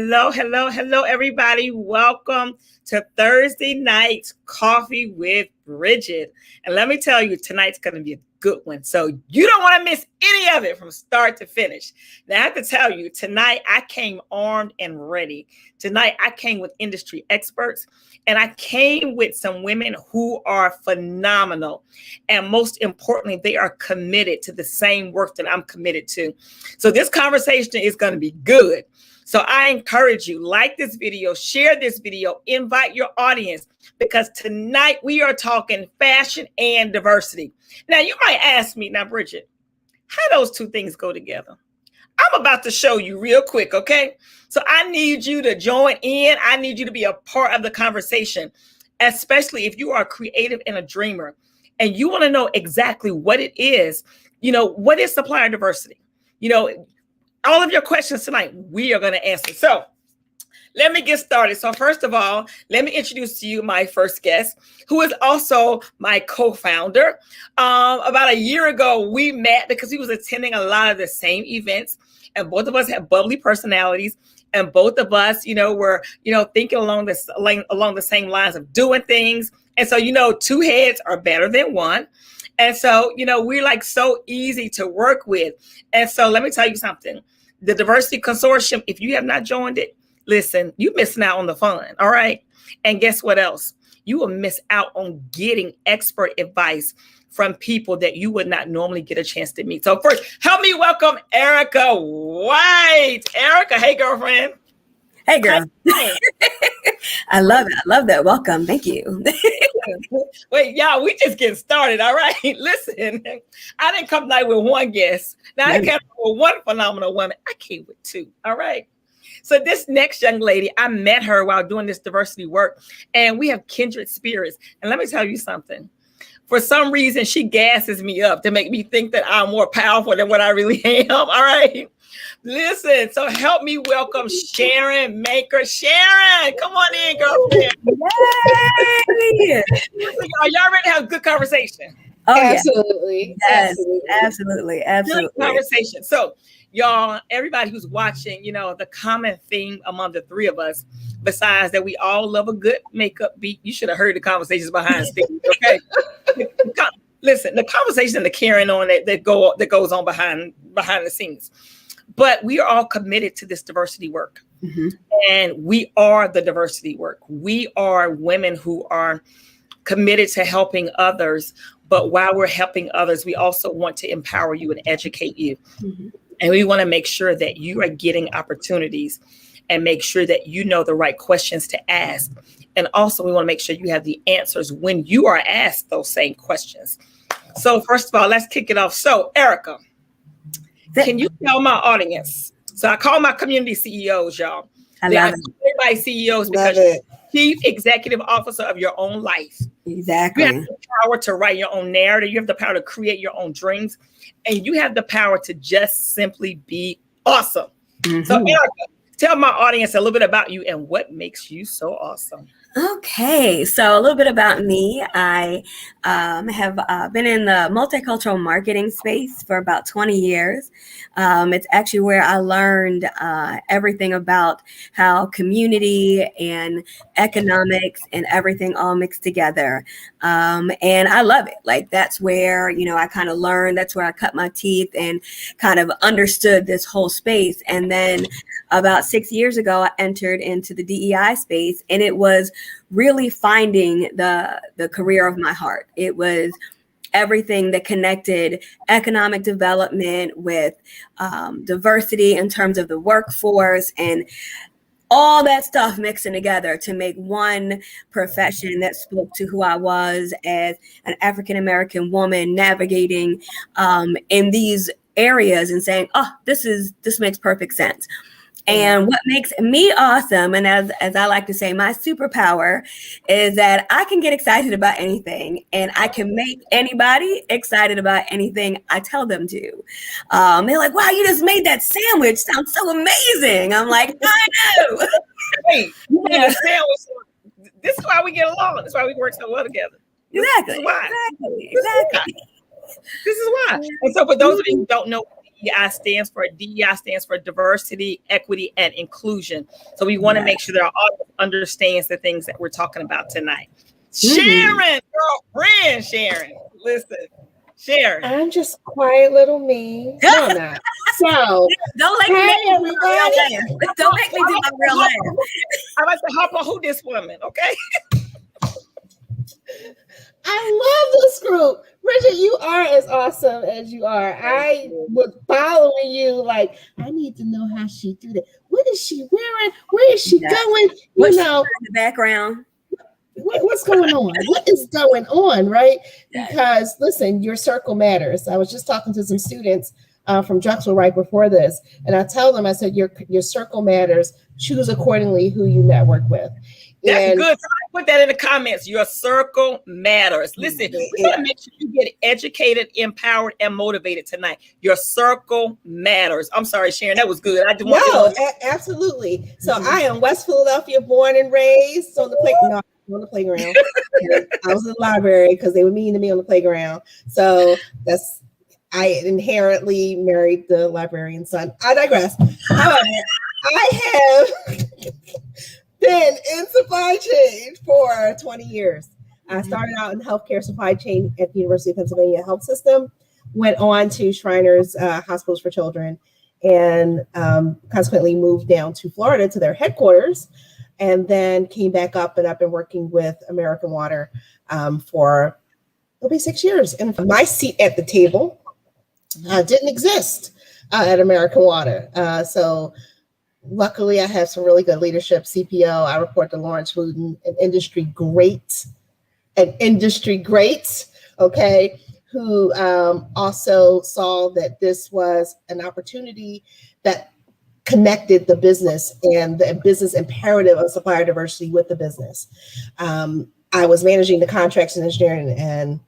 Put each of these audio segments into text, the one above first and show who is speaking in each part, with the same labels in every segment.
Speaker 1: hello, everybody. Welcome to Thursday night's Coffee with Bridgett. And let me tell you, tonight's going to be a good one. So you don't want to miss any of it from start to finish. Now, I have to tell you, tonight I came armed and ready. Tonight I came with industry experts, and I came with some women who are phenomenal. And most importantly, they are committed to the same work that I'm committed to. So this conversation is going to be good. So I encourage you, like this video, share this video, invite your audience, because tonight we are talking fashion and diversity. Now, you might ask me, now, Bridgett, how those two things go together? I'm about to show you real quick, okay? So I need you to join in. I need you to be a part of the conversation, especially if you are a creative and a dreamer and you want to know exactly what it is. What is supplier diversity? All of your questions tonight, we are going to answer. So let me get started. So first of all, let me introduce to you my first guest, who is also my co-founder. About a year ago, we met because he was attending a lot of the same events, and both of us have bubbly personalities, and both of us, were, thinking along the same lines of doing things. And so, two heads are better than one. And so, we're like so easy to work with. And so let me tell you something. The Diversity Consortium, if you have not joined it, listen, you're missing out on the fun. All right. And guess what else? You will miss out on getting expert advice from people that you would not normally get a chance to meet. So first, help me welcome Erica White. Erica, hey, girlfriend.
Speaker 2: Hey, girl. I love it. I love that. Welcome. Thank you.
Speaker 1: Wait, y'all, we just getting started. All right. Listen, I didn't come tonight with one guest. Now I came with one phenomenal woman. I came with two. All right. So this next young lady, I met her while doing this diversity work, and we have kindred spirits. And let me tell you something. For some reason, she gasses me up to make me think that I'm more powerful than what I really am. All right. Listen, so help me welcome Sharon Maker. Sharon, come on in, girlfriend. Yay! Are y'all ready to have a good conversation?
Speaker 2: Oh,
Speaker 3: absolutely.
Speaker 2: Yes, absolutely. Good
Speaker 1: conversation. So, y'all, everybody who's watching, the common theme among the three of us, besides that we all love a good makeup beat. You should have heard the conversations behind stage, okay? Listen, the conversation and the carrying on that goes on behind the scenes. But we are all committed to this diversity work. Mm-hmm. And we are the diversity work. We are women who are committed to helping others. But while we're helping others, we also want to empower you and educate you. Mm-hmm. And we want to make sure that you are getting opportunities and make sure that you know the right questions to ask. And also, we want to make sure you have the answers when you are asked those same questions. So first of all, let's kick it off. So, Erica, can you tell my audience? So I call my community CEOs, y'all.
Speaker 2: I love it.
Speaker 1: Everybody CEOs because you're Chief Executive Officer of your own life.
Speaker 2: Exactly.
Speaker 1: You have the power to write your own narrative. You have the power to create your own dreams. And you have the power to just simply be awesome. Mm-hmm. So Erica, tell my audience a little bit about you and what makes you so awesome.
Speaker 2: Okay, so a little bit about me. I have been in the multicultural marketing space for about 20 years. It's actually where I learned everything about how community and economics and everything all mixed together. And I love it. Like, that's where, I kind of learned, that's where I cut my teeth and kind of understood this whole space. And then about 6 years ago, I entered into the DEI space, and it was really finding the career of my heart. It was everything that connected economic development with diversity in terms of the workforce and all that stuff mixing together to make one profession that spoke to who I was as an African-American woman navigating in these areas and saying, oh, this makes perfect sense. And what makes me awesome, and as I like to say, my superpower, is that I can get excited about anything, and I can make anybody excited about anything I tell them to. They're like, wow, you just made that sandwich sound so amazing. I'm like, I know.
Speaker 1: Hey, you made a sandwich. This is why we get along. This is why we work so well together.
Speaker 2: Exactly.
Speaker 1: This is why. And so for those of you who don't know what DEI stands for. DEI stands for diversity, equity, and inclusion. So we want to make sure that our audience understands the things that we're talking about tonight. Sharon, girlfriend, Sharon, listen. Sharon.
Speaker 3: I'm just quiet little me. No, I'm not. So
Speaker 2: don't make me do my real laugh. Don't make me do my real laugh.
Speaker 1: I like to hop on who this woman, okay?
Speaker 3: I love this group. Bridgett, you are as awesome as you are. I was following you like, I need to know how she do that. What is she wearing? Where is she going?
Speaker 2: What's in the background?
Speaker 3: What's going on? What is going on, right? Because listen, your circle matters. I was just talking to some students from Drexel right before this, and I tell them, I said, your circle matters. Choose accordingly who you network with.
Speaker 1: That's good. Put that in the comments. Your circle matters. Listen, we got to make sure you get educated, empowered, and motivated tonight. Your circle matters. I'm sorry, Sharon. That was good. I didn't want to.
Speaker 3: Absolutely. So I am West Philadelphia, born and raised on the playground. On the playground. I was in the library because they were mean to me on the playground. So I inherently married the librarian's son. I digress. However, I have been in supply chain for 20 years. I started out in healthcare supply chain at the University of Pennsylvania Health System, went on to Shriners Hospitals for Children, and consequently moved down to Florida to their headquarters, and then came back up, and I've been working with American Water for it'll be 6 years. And my seat at the table didn't exist at American Water. So luckily, I have some really good leadership. CPO, I report to Lawrence Wooten, an industry great, okay, who also saw that this was an opportunity that connected the business and the business imperative of supplier diversity with the business. I was managing the contracts and engineering and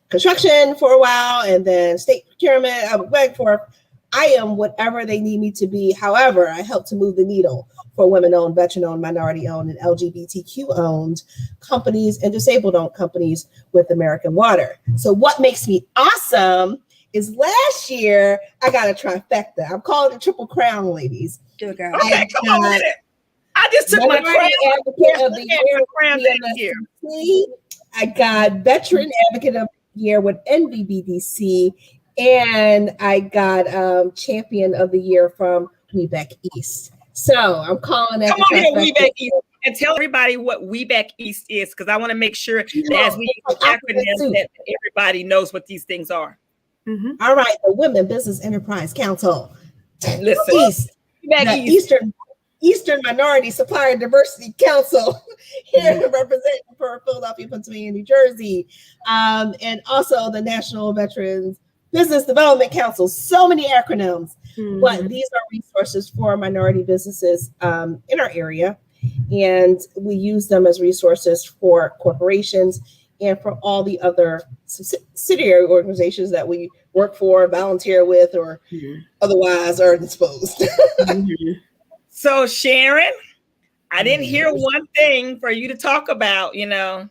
Speaker 3: construction for a while, and then state procurement. I was back for. I am whatever they need me to be. However, I help to move the needle for women-owned, veteran-owned, minority-owned, and LGBTQ-owned companies and disabled-owned companies with American Water. So what makes me awesome is last year I got a trifecta. I'm calling it Triple Crown, ladies.
Speaker 2: Good girl.
Speaker 1: Okay, come on with it. I just took my
Speaker 3: Advocate of the Year. I got Veteran Advocate of the Year with NBBDC, and I got Champion of the Year from WeBack East. So I'm calling that.
Speaker 1: Come on here, WeBack East, and tell everybody what WeBack East is, because I want to make sure that as we use acronyms, that everybody knows what these things are.
Speaker 3: Mm-hmm. All right, the Women Business Enterprise Council.
Speaker 1: Listen,
Speaker 3: Eastern Minority Supplier Diversity Council here representing for Philadelphia, Pennsylvania, New Jersey, and also the National Veterans Business Development Council. So many acronyms, but these are resources for minority businesses in our area, and we use them as resources for corporations and for all the other subsidiary organizations that we work for, volunteer with, or otherwise are disposed.
Speaker 1: So Sharon, I didn't hear one thing for you to talk about, you know.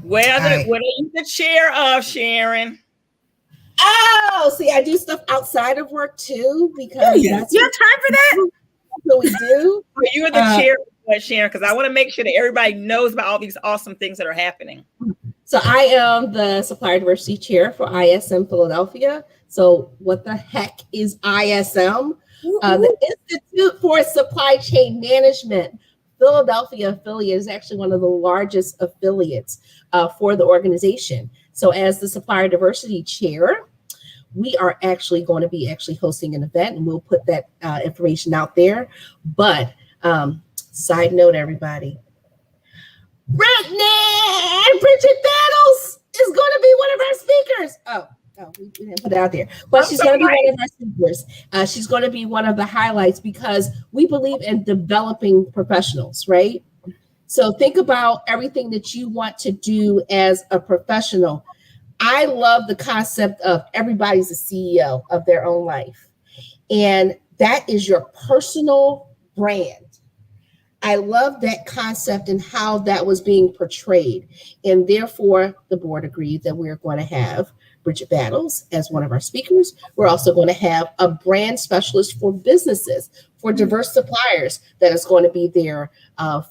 Speaker 1: What are you the chair of, Sharon?
Speaker 3: Oh, see, I do stuff outside of work too, because
Speaker 2: you have time for that?
Speaker 3: What we do.
Speaker 1: You are the chair of what, Sharon? Because I want to make sure that everybody knows about all these awesome things that are happening.
Speaker 3: So I am the supplier diversity chair for ISM Philadelphia. So what the heck is ISM? The Institute for Supply Chain Management Philadelphia affiliate is actually one of the largest affiliates for the organization. So as the supplier diversity chair, we are actually going to be hosting an event, and we'll put that information out there. But side note, everybody, Bridgett Battles is going to be one of our speakers. Oh, we didn't put it out there. But she's going to be one of our speakers. She's going to be one of the highlights because we believe in developing professionals, right? So think about everything that you want to do as a professional. I love the concept of everybody's a CEO of their own life. And that is your personal brand. I love that concept and how that was being portrayed. And therefore, the board agreed that we're going to have Bridgett Battles as one of our speakers. We're also going to have a brand specialist for businesses, for diverse suppliers, that is going to be there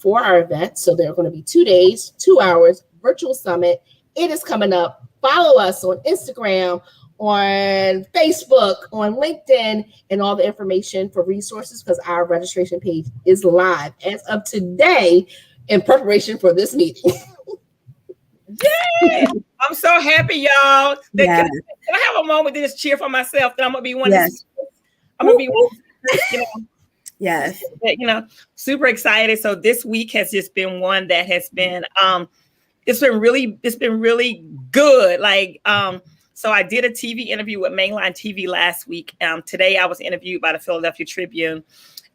Speaker 3: for our event. So there are going to be 2 days, 2 hours, virtual summit. It is coming up. Follow us on Instagram, on Facebook, on LinkedIn, and all the information for resources, because our registration page is live as of today in preparation for this meeting.
Speaker 1: Yay! I'm so happy, y'all.
Speaker 2: Yes.
Speaker 1: Can I have a moment to just cheer for myself that I'm gonna be one?
Speaker 2: Yes.
Speaker 1: I'm gonna be one. You know,
Speaker 2: Yes.
Speaker 1: you know, super excited. So this week has just been one that has been it's been really good. Like so I did a TV interview with Mainline TV last week. Today I was interviewed by the Philadelphia Tribune.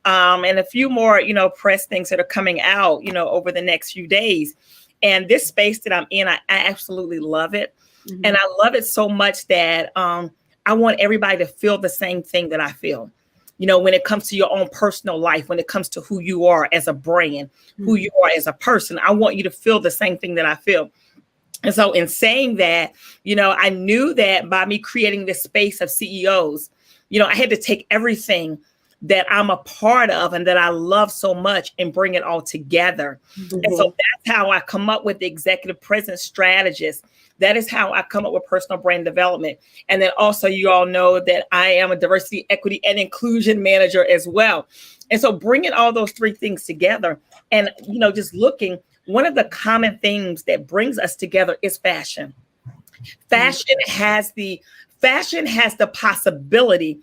Speaker 1: And a few more, press things that are coming out, over the next few days. And this space that I'm in, I absolutely love it. Mm-hmm. And I love it so much that I want everybody to feel the same thing that I feel. When it comes to your own personal life, when it comes to who you are as a brand, mm-hmm. who you are as a person, I want you to feel the same thing that I feel. And so in saying that, I knew that by me creating this space of CEOs, I had to take everything that I'm a part of and that I love so much and bring it all together. Mm-hmm. And so that's how I come up with the executive presence strategist. That is how I come up with personal brand development. And then also you all know that I am a diversity, equity, and inclusion manager as well. And so bringing all those three things together and, just looking, one of the common themes that brings us together is fashion. Fashion has the possibility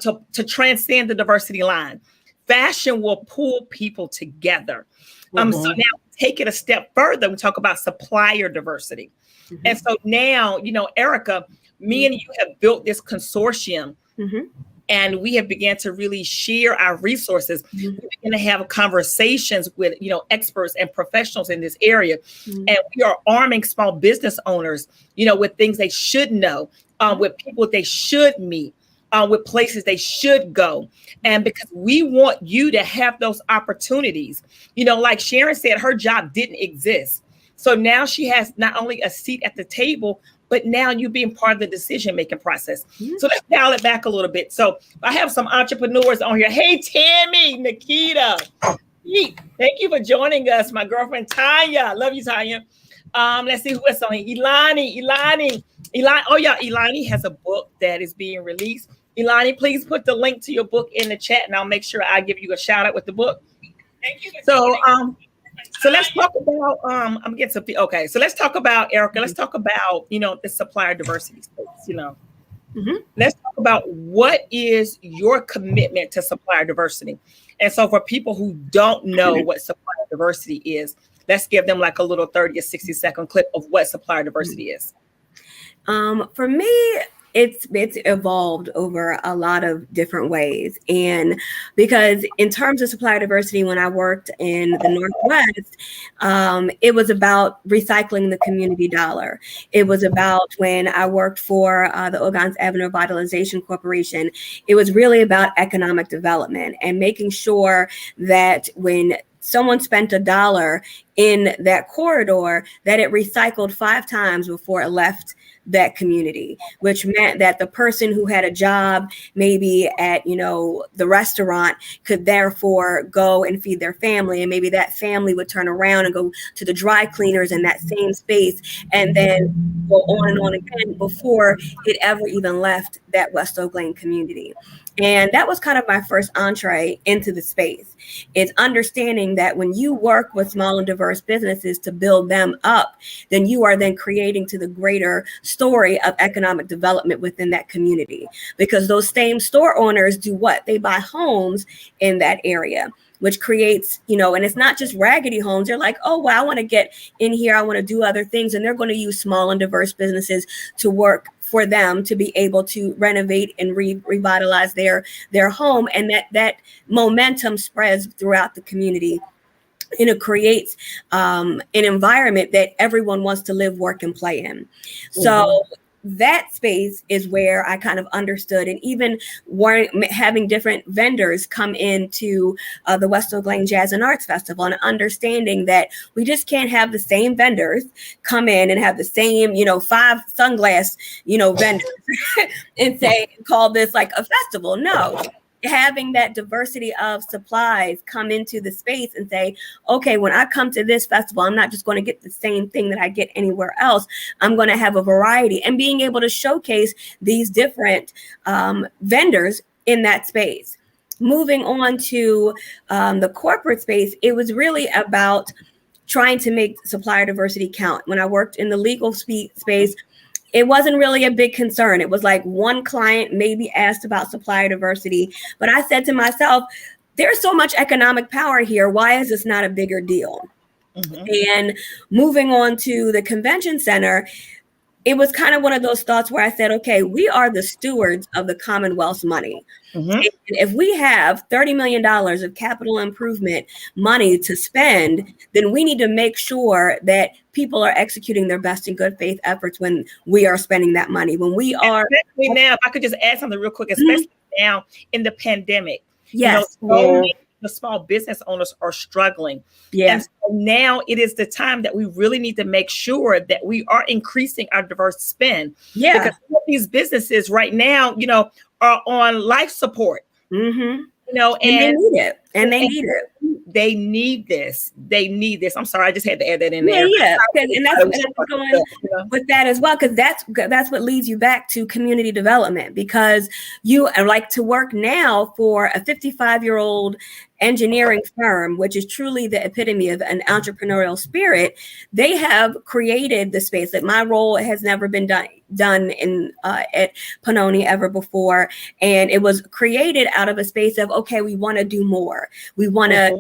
Speaker 1: to transcend the diversity line. Fashion will pull people together. Mm-hmm. So now take it a step further. We talk about supplier diversity. Mm-hmm. And so now, Erica, me and you have built this consortium. Mm-hmm. And we have began to really share our resources. Mm-hmm. We're going to have conversations with, experts and professionals in this area. Mm-hmm. And we are arming small business owners, with things they should know, with people they should meet, with places they should go. And because we want you to have those opportunities, like Sharon said, her job didn't exist. So now she has not only a seat at the table, but now you being part of the decision-making process. Mm-hmm. So let's dial it back a little bit. So I have some entrepreneurs on here. Hey, Tammy, Nikita, Pete, thank you for joining us. My girlfriend, Tanya. Love you, Tanya. Let's see who else on here. Ilani. Oh, yeah, Ilani has a book that is being released. Ilani, please put the link to your book in the chat, and I'll make sure I give you a shout out with the book. Thank you. So let's talk about So let's talk about, Erica. Let's talk about the supplier diversity space. Mm-hmm. Let's talk about what is your commitment to supplier diversity. And so for people who don't know what supplier diversity is, let's give them like a little 30 or 60-second clip of what supplier diversity is.
Speaker 2: For me, it's evolved over a lot of different ways. And because in terms of supplier diversity, when I worked in the Northwest, it was about recycling the community dollar. It was about when I worked for the Ogons Avenue Revitalization Corporation, it was really about economic development and making sure that when someone spent $1 in that corridor, that it recycled 5 times before it left that community, which meant that the person who had a job maybe at, the restaurant could therefore go and feed their family. And maybe that family would turn around and go to the dry cleaners in that same space and then go on and on again before it ever even left that West Oak Lane community. And that was kind of my first entree into the space. It's understanding that when you work with small and diverse businesses to build them up, then you are then creating to the greater story of economic development within that community. Because those same store owners do what? They buy homes in that area, which creates, and it's not just raggedy homes. They're like, oh, well, I want to get in here. I want to do other things. And they're going to use small and diverse businesses to work for them to be able to renovate and revitalize their home. And that momentum spreads throughout the community. And it creates an environment that everyone wants to live, work, and play in. So that space is where I kind of understood, and even having different vendors come into the Westfield Glen Jazz and Arts Festival, and understanding that we just can't have the same vendors come in and have the same, 5 sunglass, vendors and call this like a festival. No. Having that diversity of supplies come into the space and say, okay, when I come to this festival, I'm not just going to get the same thing that I get anywhere else. I'm going to have a variety, and being able to showcase these different vendors in that space. Moving on to the corporate space, it was really about trying to make supplier diversity count. When I worked in the legal space, it wasn't really a big concern. It was like one client maybe asked about supplier diversity, but I said to myself, there's so much economic power here. Why is this not a bigger deal? Mm-hmm. And moving on to the convention center, it was kind of one of those thoughts where I said, okay, we are the stewards of the Commonwealth's money. Mm-hmm. And if we have $30 million of capital improvement money to spend, then we need to make sure that people are executing their best in good faith efforts when we are spending that money. When we are
Speaker 1: especially now, if I could just add something real quick, especially mm-hmm. now in the pandemic.
Speaker 2: Yes.
Speaker 1: The small business owners are struggling.
Speaker 2: Yeah.
Speaker 1: And so now it is the time that we really need to make sure that we are increasing our diverse spend.
Speaker 2: Yeah.
Speaker 1: Because some of these businesses right now, are on life support.
Speaker 2: Mm-hmm.
Speaker 1: And
Speaker 2: they need it. And they need it.
Speaker 1: They need this. They need this. I'm sorry, I just had to add that in there.
Speaker 2: Yeah. And that's going with that as well, because that's what leads you back to community development, because you like to work now for a 55-year-old engineering firm, which is truly the epitome of an entrepreneurial spirit. They have created the space that my role has never been done in at Pannoni ever before. And it was created out of a space of, okay, we want to do more. We want to,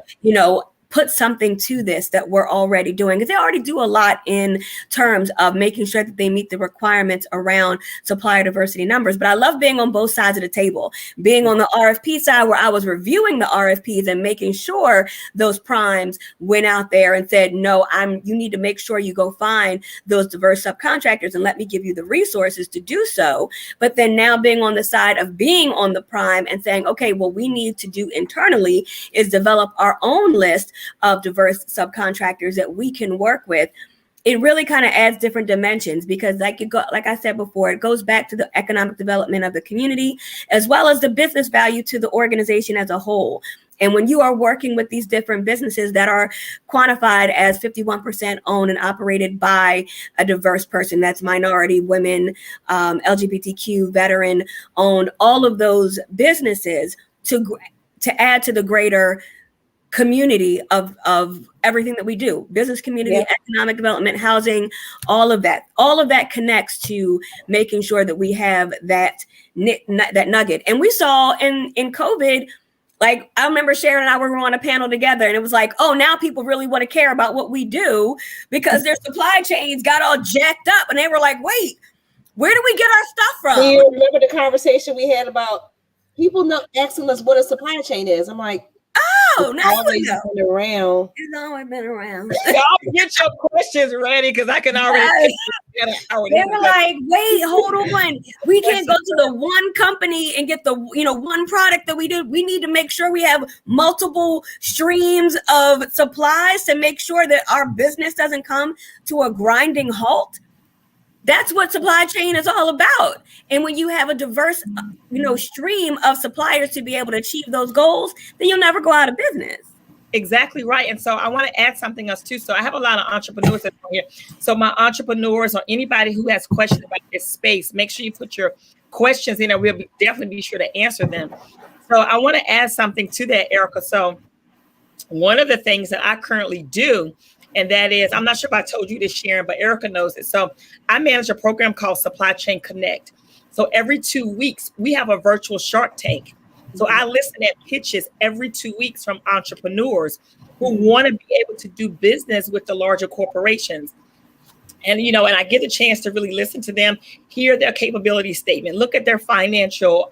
Speaker 2: put something to this that we're already doing, because they already do a lot in terms of making sure that they meet the requirements around supplier diversity numbers. But I love being on both sides of the table, being on the RFP side where I was reviewing the RFPs and making sure those primes went out there and said, no, you need to make sure you go find those diverse subcontractors and let me give you the resources to do so. But then now being on the side of being on the prime and saying, okay, what we need to do internally is develop our own list of diverse subcontractors that we can work with. It really kind of adds different dimensions, because like I said before, it goes back to the economic development of the community, as well as the business value to the organization as a whole. And when you are working with these different businesses that are quantified as 51% owned and operated by a diverse person, that's minority, women, LGBTQ, veteran owned, all of those businesses to add to the greater community of everything that we do, business community, economic development, housing, all of that connects to making sure that we have that nugget. And we saw in COVID, like I remember Sharon and I were on a panel together, and it was like, oh, now people really want to care about what we do because their supply chains got all jacked up, and they were like, wait, where do we get our stuff from?
Speaker 3: Do you remember the conversation we had about people not asking us what a supply chain is? I'm like,
Speaker 2: oh, no,
Speaker 3: always been around.
Speaker 2: It's always been around.
Speaker 1: Y'all get your questions ready, because I can already.
Speaker 2: They were like, wait, hold on. We can't go to the one company and get the one product that we do. We need to make sure we have multiple streams of supplies to make sure that our business doesn't come to a grinding halt. That's what supply chain is all about. And when you have a diverse, stream of suppliers to be able to achieve those goals, then you'll never go out of business.
Speaker 1: Exactly right. And so I want to add something else too. So I have a lot of entrepreneurs here. So my entrepreneurs or anybody who has questions about this space, make sure you put your questions in there. We'll definitely be sure to answer them. So I want to add something to that, Erica. So one of the things that I currently do, and that is, I'm not sure if I told you this, Sharon, but Erica knows it. So I manage a program called Supply Chain Connect. So every 2 weeks, we have a virtual Shark Tank. So I listen at pitches every 2 weeks from entrepreneurs who want to be able to do business with the larger corporations. And, and I get a chance to really listen to them, hear their capability statement, look at their financial,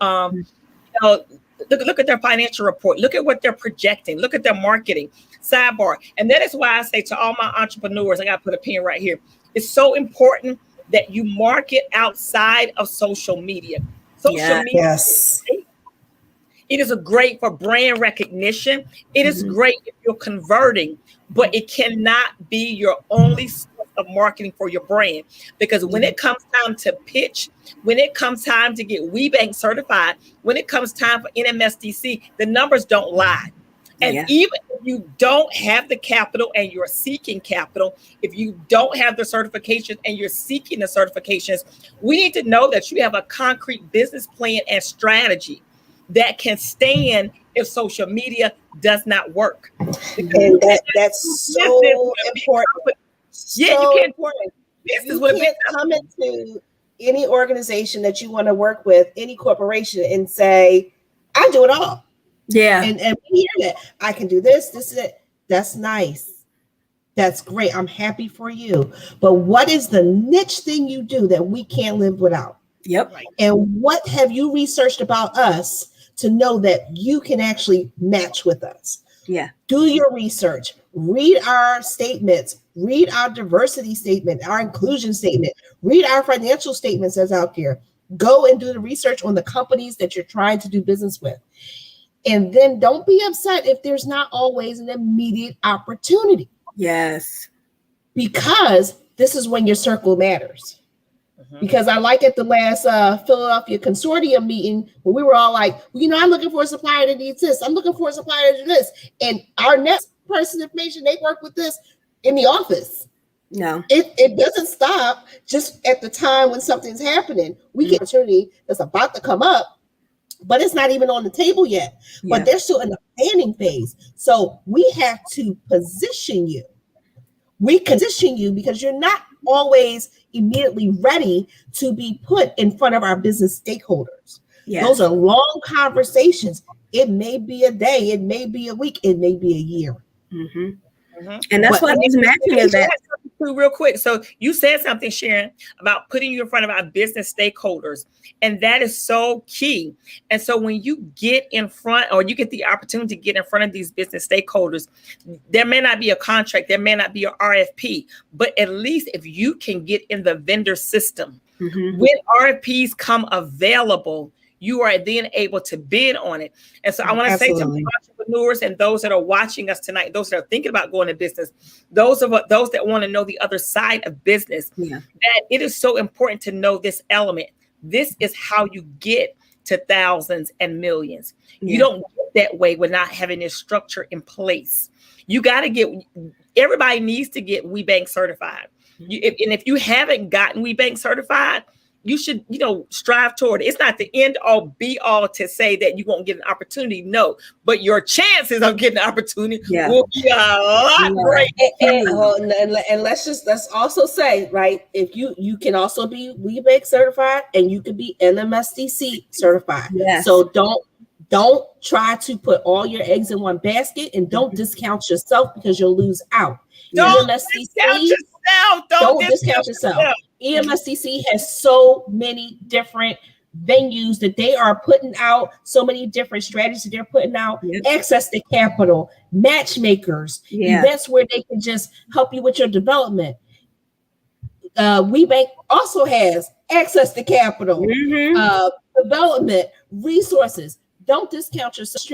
Speaker 1: look at their financial report, look at what they're projecting, look at their marketing, sidebar. And that is why I say to all my entrepreneurs, I got to put a pin right here. It's so important that you market outside of social media. Social media.
Speaker 3: Yes.
Speaker 1: It is a great for brand recognition. It is great if you're converting, but it cannot be your only source of marketing for your brand. Because when it comes time to pitch, when it comes time to get WeBank certified, when it comes time for NMSDC, the numbers don't lie. And even if you don't have the capital and you're seeking capital, if you don't have the certifications and you're seeking the certifications, we need to know that you have a concrete business plan and strategy that can stand if social media does not work.
Speaker 3: And that's so important. So important. You can't come into any organization that you want to work with, any corporation, and say, I do it all.
Speaker 2: Yeah.
Speaker 3: And we hear that. I can do this, this, and that. That's nice. That's great. I'm happy for you. But what is the niche thing you do that we can't live without?
Speaker 2: Yep.
Speaker 3: And what have you researched about us to know that you can actually match with us?
Speaker 2: Yeah.
Speaker 3: Do your research, read our statements, read our diversity statement, our inclusion statement, read our financial statements that's out there. Go and do the research on the companies that you're trying to do business with. And then don't be upset if there's not always an immediate opportunity.
Speaker 2: Yes.
Speaker 3: Because this is when your circle matters. Because I like at the last Philadelphia Consortium meeting when we were all like, well, you know, I'm looking for a supplier that needs this. I'm looking for a supplier to do this. And our next person's information, they work with this in the office.
Speaker 2: No.
Speaker 3: It doesn't stop just at the time when something's happening. We get an opportunity that's about to come up, but it's not even on the table yet. But they're still in the planning phase. So we have to position you. We position you because you're not always immediately ready to be put in front of our business stakeholders. Yes. Those are long conversations. It may be a day, it may be a week, it may be a year.
Speaker 2: And that's what these matching events.
Speaker 1: Real quick. So you said something, Sharon, about putting you in front of our business stakeholders. And that is so key. And so when you get in front, or you get the opportunity to get in front of these business stakeholders, there may not be a contract, there may not be an RFP, but at least if you can get in the vendor system, when RFPs come available, you are then able to bid on it. And so I want to say to entrepreneurs and those that are watching us tonight, those that are thinking about going to business, those that want to know the other side of business, that it is so important to know this element. This is how you get to thousands and millions. You don't get that way without having this structure in place. You got to everybody needs to get WeBank certified. And if you haven't gotten WeBank certified, you should, strive toward it. It's not the end all be all to say that you won't get an opportunity. No, but your chances of getting an opportunity will be a lot greater.
Speaker 3: And let's also say, right, if you can also be WeBank certified and you could be NMSDC certified. Yes. So don't try to put all your eggs in one basket, and don't discount yourself because you'll lose out.
Speaker 1: Don't discount yourself.
Speaker 3: Don't discount yourself. EMSDC has so many different venues that they are putting out, so many different strategies that they're putting out, access to capital, matchmakers, events where they can just help you with your development. WeBank also has access to capital, development, resources. Don't discount yourself.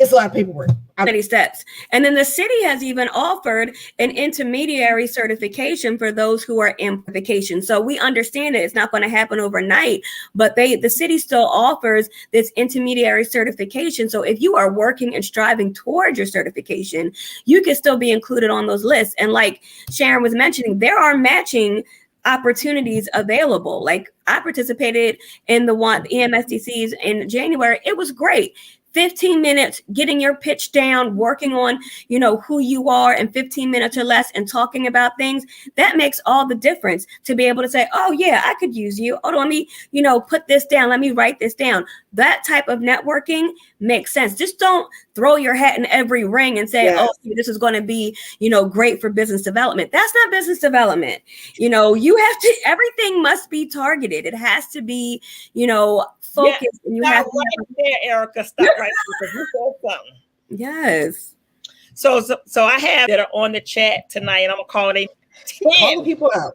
Speaker 3: It's a lot of paperwork.
Speaker 2: Many steps. And then the city has even offered an intermediary certification for those who are in certification. So we understand that it's not going to happen overnight, but the city still offers this intermediary certification. So if you are working and striving towards your certification, you can still be included on those lists. And like Sharon was mentioning, there are matching opportunities available. Like I participated in the EMSDCs in January. It was great. 15 minutes, getting your pitch down, working on, who you are in 15 minutes or less and talking about things. That makes all the difference to be able to say, oh yeah, I could use you. Oh, let me, put this down. Let me write this down. That type of networking makes sense. Just don't throw your hat in every ring and say, oh, this is going to be, great for business development. That's not business development. You have to, everything must be targeted. It has to be, focused. And you have
Speaker 1: right there, Erica. Stop right there, because you said something.
Speaker 2: Yes.
Speaker 1: So I have that are on the chat tonight, and I'm gonna call it 10.
Speaker 3: Call the people out.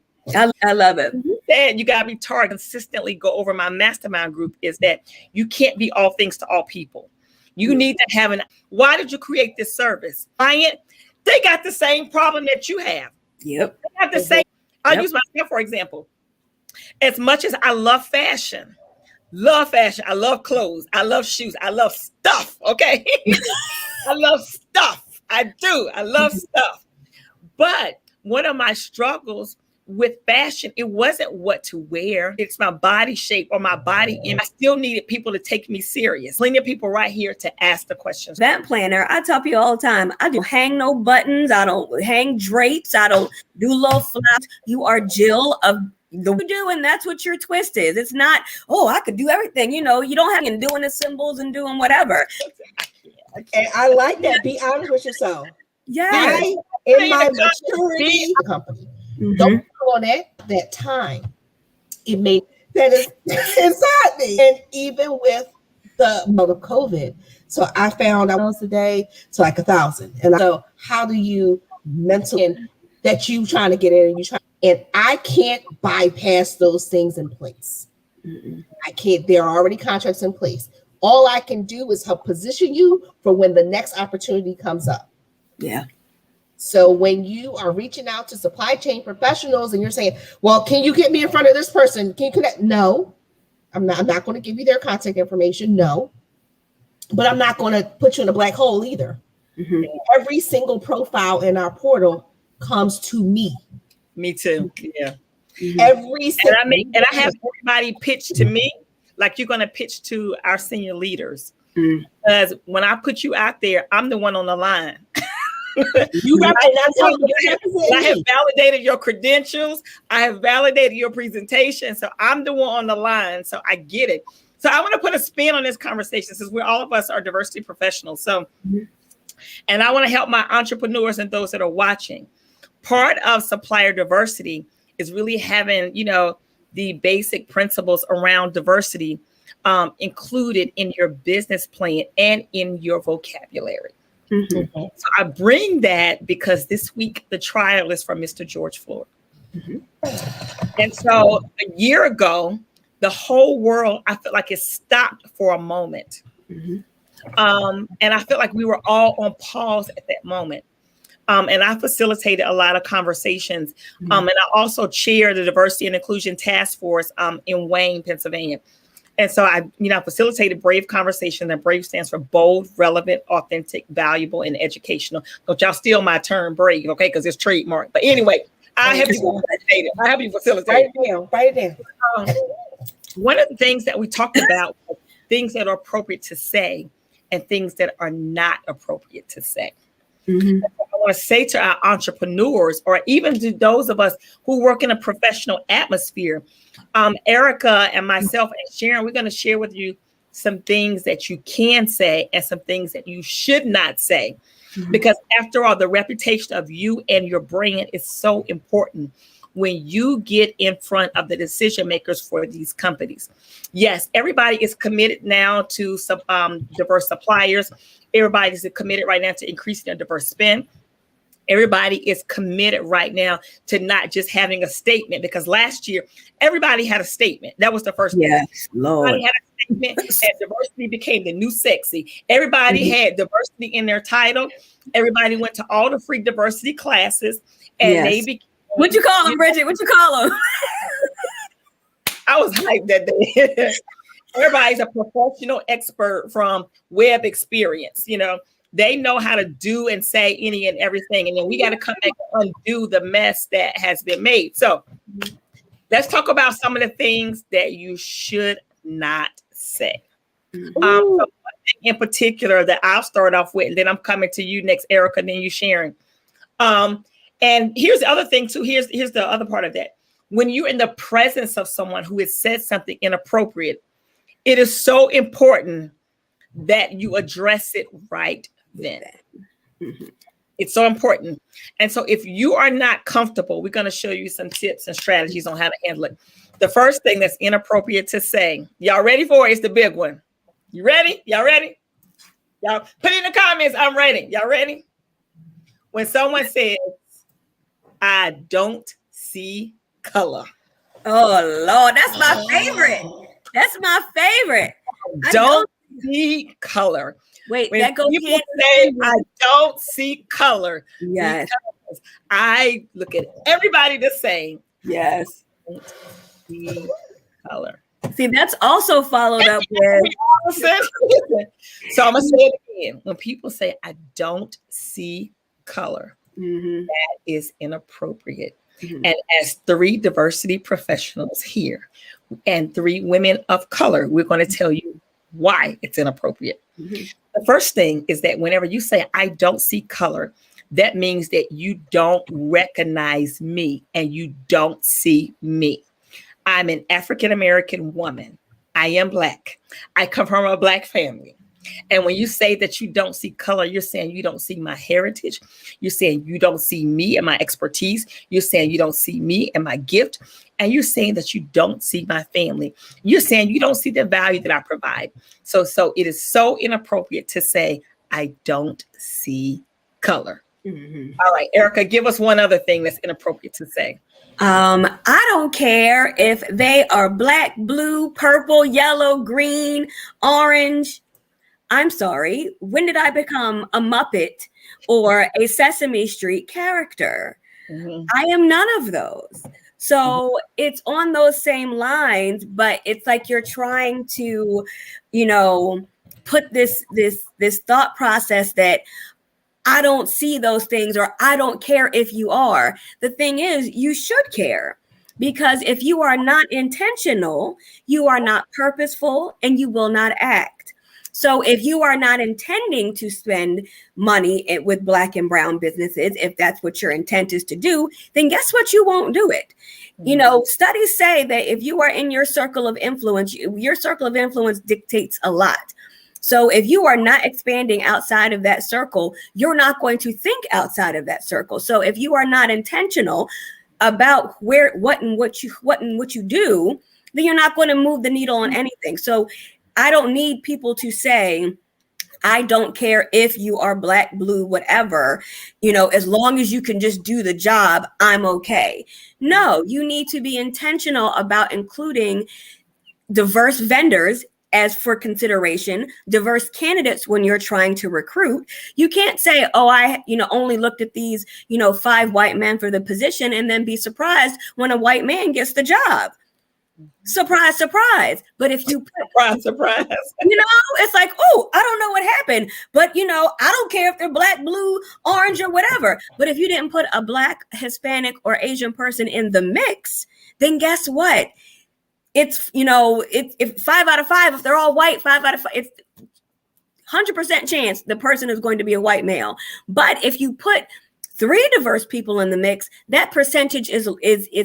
Speaker 2: I love it.
Speaker 1: said you gotta be targeted, consistently go over my mastermind group, is that you can't be all things to all people. You need to have why did you create this service? Client, they got the same problem that you have.
Speaker 2: Yep.
Speaker 1: They have the same. I'll use myself for example. As much as I love fashion, I love clothes, I love shoes, I love stuff. Okay. I love stuff. I do. I love stuff. But one of my struggles with fashion, it wasn't what to wear. It's my body shape or my body image. I still needed people to take me serious. Plenty of people right here to ask the questions.
Speaker 2: Event planner, I tell people all the time, I don't hang no buttons. I don't hang drapes. I don't do little flaps. You are Jill of the you do, and that's what your twist is. It's not, oh, I could do everything. You know, you don't have to doing the symbols and doing whatever.
Speaker 3: And I like that. Be honest with yourself.
Speaker 2: Yeah.
Speaker 3: In my maturity company, don't go on that time. It made that is inside me. And even with the mode of COVID, so I found I was a day to like 1,000. And so how do you mentally that you trying to get in and you try, and I can't bypass those things in place. I can't, there are already contracts in place. All I can do is help position you for when the next opportunity comes up.
Speaker 2: Yeah.
Speaker 3: So when you are reaching out to supply chain professionals and you're saying, well, can you get me in front of this person? Can you connect? No, I'm not going to give you their contact information. No, but I'm not going to put you in a black hole either. Every single profile in our portal comes to me.
Speaker 1: Me too. Yeah.
Speaker 3: Every single
Speaker 1: and I have everybody pitch to me like you're going to pitch to our senior leaders. Because when I put you out there, I'm the one on the line. I have validated your credentials. I have validated your presentation. So I'm the one on the line. So I get it. So I want to put a spin on this conversation since all of us are diversity professionals. So, and I want to help my entrepreneurs and those that are watching. Part of supplier diversity is really having, the basic principles around diversity included in your business plan and in your vocabulary. So I bring that because this week the trial is for Mr. George Floyd. And so a year ago, the whole world, I felt like it stopped for a moment. And I felt like we were all on pause at that moment. And I facilitated a lot of conversations. And I also chair the Diversity and Inclusion Task Force in Wayne, Pennsylvania. And so I facilitated BRAVE conversation. And BRAVE stands for bold, relevant, authentic, valuable, and educational. Don't y'all steal my term BRAVE, okay? Because it's trademark. But anyway, I have you facilitate.
Speaker 3: Write it down.
Speaker 1: One of the things that we talked about, things that are appropriate to say and things that are not appropriate to say. I want to say to our entrepreneurs, or even to those of us who work in a professional atmosphere, Erica and myself and Sharon, we're going to share with you some things that you can say and some things that you should not say. Because after all, the reputation of you and your brand is so important when you get in front of the decision makers for these companies. Yes, everybody is committed now to some diverse suppliers. Everybody's committed right now to increasing their diverse spend. Everybody is committed right now to not just having a statement, because last year, everybody had a statement. That was the first thing.
Speaker 2: Yes, Lord.
Speaker 1: Everybody had a statement, and diversity became the new sexy. Everybody had diversity in their title. Everybody went to all the free diversity classes, and they became.
Speaker 2: What'd you call them, Bridgett? What'd you call them?
Speaker 1: I was hyped that day. Everybody's a professional expert from web experience. They know how to do and say any and everything. And then we got to come back and undo the mess that has been made. So let's talk about some of the things that you should not say. So one thing in particular that I'll start off with, and then I'm coming to you next, Erica, and then you, Sharon. And here's the other thing too. Here's the other part of that. When you're in the presence of someone who has said something inappropriate, it is so important that you address it right then. It's so important. And so if you are not comfortable, we're going to show you some tips and strategies on how to handle it. The first thing that's inappropriate to say, y'all ready for it? It's the big one. You ready? Y'all ready? Y'all put in the comments, I'm ready. Y'all ready? When someone says, I don't see color.
Speaker 2: Oh Lord, that's my favorite. That's my favorite.
Speaker 1: Don't see color.
Speaker 2: Wait,
Speaker 1: When
Speaker 2: that goes
Speaker 1: people
Speaker 2: hand
Speaker 1: say
Speaker 2: in
Speaker 1: I
Speaker 2: hand.
Speaker 1: don't see color,
Speaker 2: Yes.
Speaker 1: because I look at everybody the same.
Speaker 2: Yes.
Speaker 1: Don't see color.
Speaker 2: See, that's also followed up with.
Speaker 1: So I'm gonna say it again. When people say I don't see color,
Speaker 2: Mhm.
Speaker 1: that is inappropriate.
Speaker 2: Mhm.
Speaker 1: And as 3 diversity professionals here and 3 women of color, we're going to tell you why it's inappropriate.
Speaker 2: Mhm.
Speaker 1: The first thing is that whenever you say I don't see color, that means that you don't recognize me and you don't see me. I'm an African American woman. I am Black. I come from a Black family. And when you say that you don't see color, you're saying you don't see my heritage. You're saying you don't see me and my expertise. You're saying you don't see me and my gift. And you're saying that you don't see my family. You're saying you don't see the value that I provide. So it is so inappropriate to say, I don't see color.
Speaker 2: Mhm.
Speaker 1: All right, Erica, give us one other thing that's inappropriate to say.
Speaker 2: I don't care if they are black, blue, purple, yellow, green, orange. I'm sorry. When did I become a Muppet or a Sesame Street character?
Speaker 1: Mhm.
Speaker 2: I am none of those. So it's on those same lines, but it's like you're trying to, put this thought process that I don't see those things or I don't care if you are. The thing is, you should care, because if you are not intentional, you are not purposeful and you will not act. So if you are not intending to spend money with Black and brown businesses, if that's what your intent is to do, then guess what? You won't do it. Studies say that if you are in your circle of influence, your circle of influence dictates a lot. So if you are not expanding outside of that circle, you're not going to think outside of that circle. So if you are not intentional about what you do, then you're not going to move the needle on anything. So I don't need people to say, I don't care if you are black, blue, whatever, as long as you can just do the job, I'm okay. No, you need to be intentional about including diverse vendors as for consideration, diverse candidates when you're trying to recruit. You can't say, oh, I only looked at these 5 white men for the position and then be surprised when a white man gets the job. Surprise, surprise. But if you put
Speaker 1: surprise,
Speaker 2: it's like, oh, I don't know what happened, but I don't care if they're black, blue, orange, or whatever. But if you didn't put a Black, Hispanic, or Asian person in the mix, then guess what? It's, if 5 out of 5, if they're all white, 5 out of 5, it's 100% chance the person is going to be a white male. But if you put 3 diverse people in the mix, that percentage is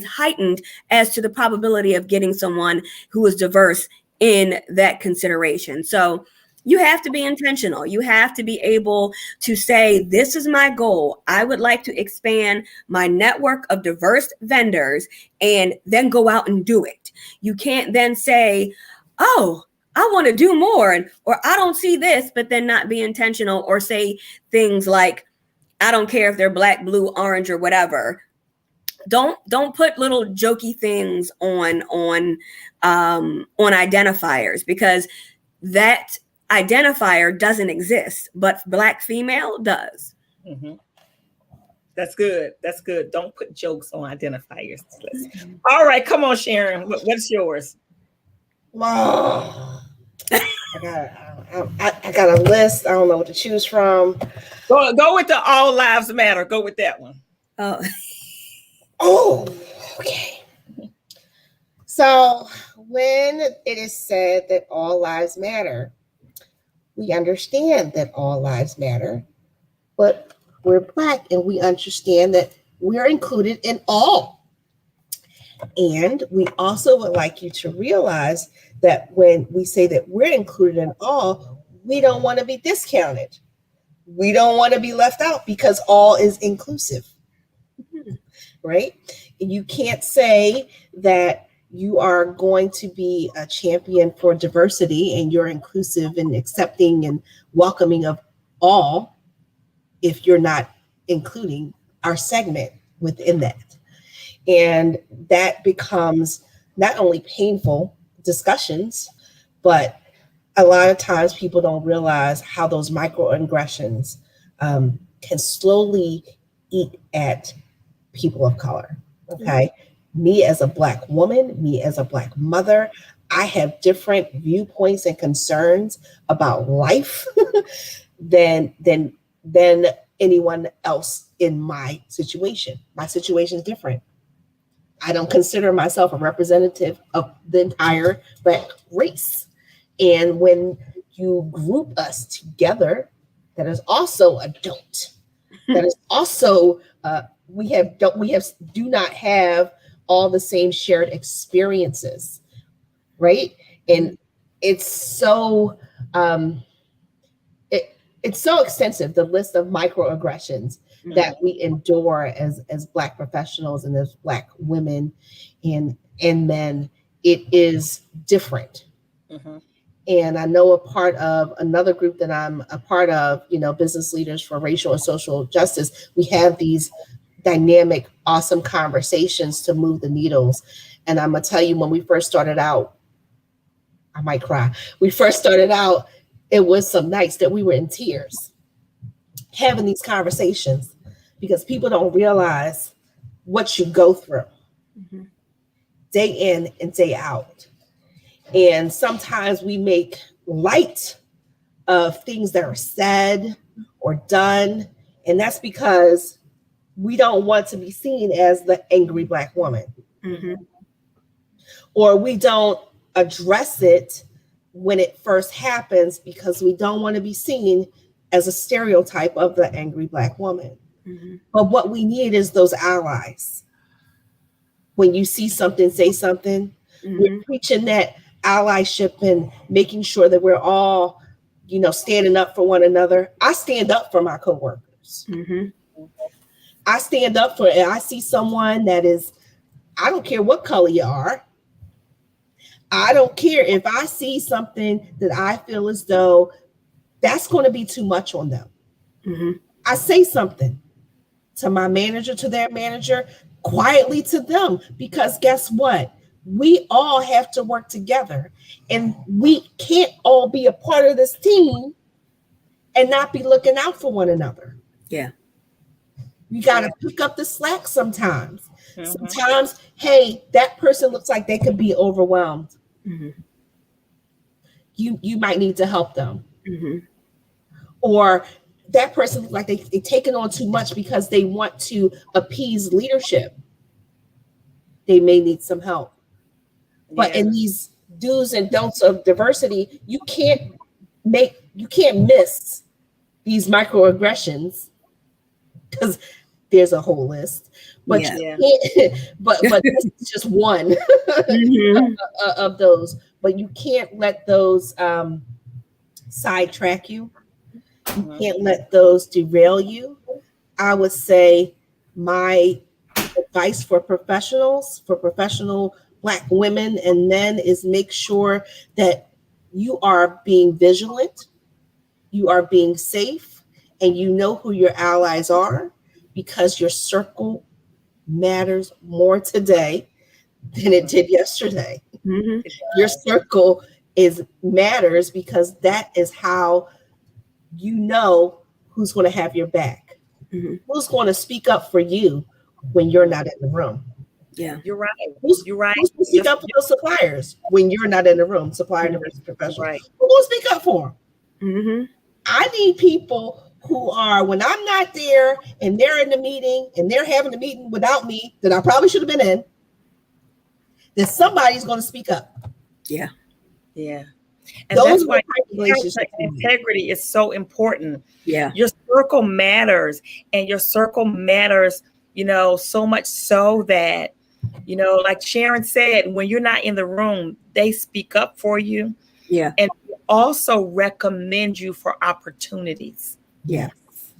Speaker 2: heightened as to the probability of getting someone who is diverse in that consideration. So you have to be intentional. You have to be able to say, this is my goal. I would like to expand my network of diverse vendors, and then go out and do it. You can't then say, oh, I want to do more, or I don't see this, but then not be intentional, or say things like, I don't care if they're black, blue, orange, or whatever. Don't put little jokey things on identifiers, because that identifier doesn't exist, but black female does.
Speaker 1: Mm-hmm. That's good. That's good. Don't put jokes on identifiers. All right, come on, Sharon. What's yours?
Speaker 3: I got a list. I don't know what to choose from.
Speaker 1: Go with the All Lives Matter. Go with that one.
Speaker 3: Oh, okay. So when it is said that all lives matter, we understand that all lives matter, but we're Black and we understand that we're included in all. And we also would like you to realize that when we say that we're included in all, we don't want to be discounted. We don't want to be left out, because all is inclusive, right? And you can't say that you are going to be a champion for diversity and you're inclusive and accepting and welcoming of all if you're not including our segment within that. And that becomes not only painful discussions, but a lot of times people don't realize how those microaggressions can slowly eat at people of color. Okay. Me as a Black woman, me as a Black mother, I have different viewpoints and concerns about life than anyone else in my situation. My situation is different. I don't consider myself a representative of the entire Black race. And when you group us together, that is also a don't. That is also we do not have all the same shared experiences, right? And it's so it's so extensive, the list of microaggressions that we endure as Black professionals and as Black women and men. It is different. And I know a part of another group that I'm a part of, Business Leaders for Racial and Social Justice, we have these dynamic, awesome conversations to move the needles. And I'm going to tell you, when we first started out, I might cry. We first started out, it was some nights that we were in tears having these conversations because people don't realize what you go through day in and day out. And sometimes we make light of things that are said or done. And that's because we don't want to be seen as the angry Black woman. Or we don't address it when it first happens because we don't want to be seen as a stereotype of the angry Black woman. But what we need is those allies. When you see something, say something. We're preaching that allyship and making sure that we're all, standing up for one another. I stand up for my coworkers. I stand up for, and I see someone that is, I don't care what color you are. I don't care if I see something that I feel as though that's going to be too much on them. I say something to my manager, to their manager, quietly to them, because guess what? We all have to work together, and we can't all be a part of this team and not be looking out for one another.
Speaker 2: Yeah.
Speaker 3: You got to pick up the slack sometimes. Sometimes, hey, that person looks like they could be overwhelmed. You might need to help them. Or that person looks like they're taking on too much because they want to appease leadership. They may need some help. But in these do's and don'ts of diversity, you can't miss these microaggressions because there's a whole list. But but this is just one of those. But you can't let those sidetrack you. You can't let those derail you. I would say my advice for professional Black women and men is make sure that you are being vigilant, you are being safe, and you know who your allies are, because your circle matters more today than it did yesterday. Your circle matters because that is how you know who's going to have your back, who's going to speak up for you when you're not in the room.
Speaker 2: Yeah,
Speaker 3: you're right. You're right. Who's going to speak up for those suppliers when you're not in the room? Supplier diversity professional. Right. Who's going to speak up for them? I need people who are, when I'm not there and they're in the meeting and they're having a meeting without me that I probably should have been in, that somebody's going to speak up.
Speaker 1: Yeah. And that's why integrity is so important.
Speaker 2: Yeah.
Speaker 1: Your circle matters, and your circle matters, so much so that, like Sharon said, when you're not in the room, they speak up for you.
Speaker 2: Yeah.
Speaker 1: And also recommend you for opportunities.
Speaker 2: Yeah.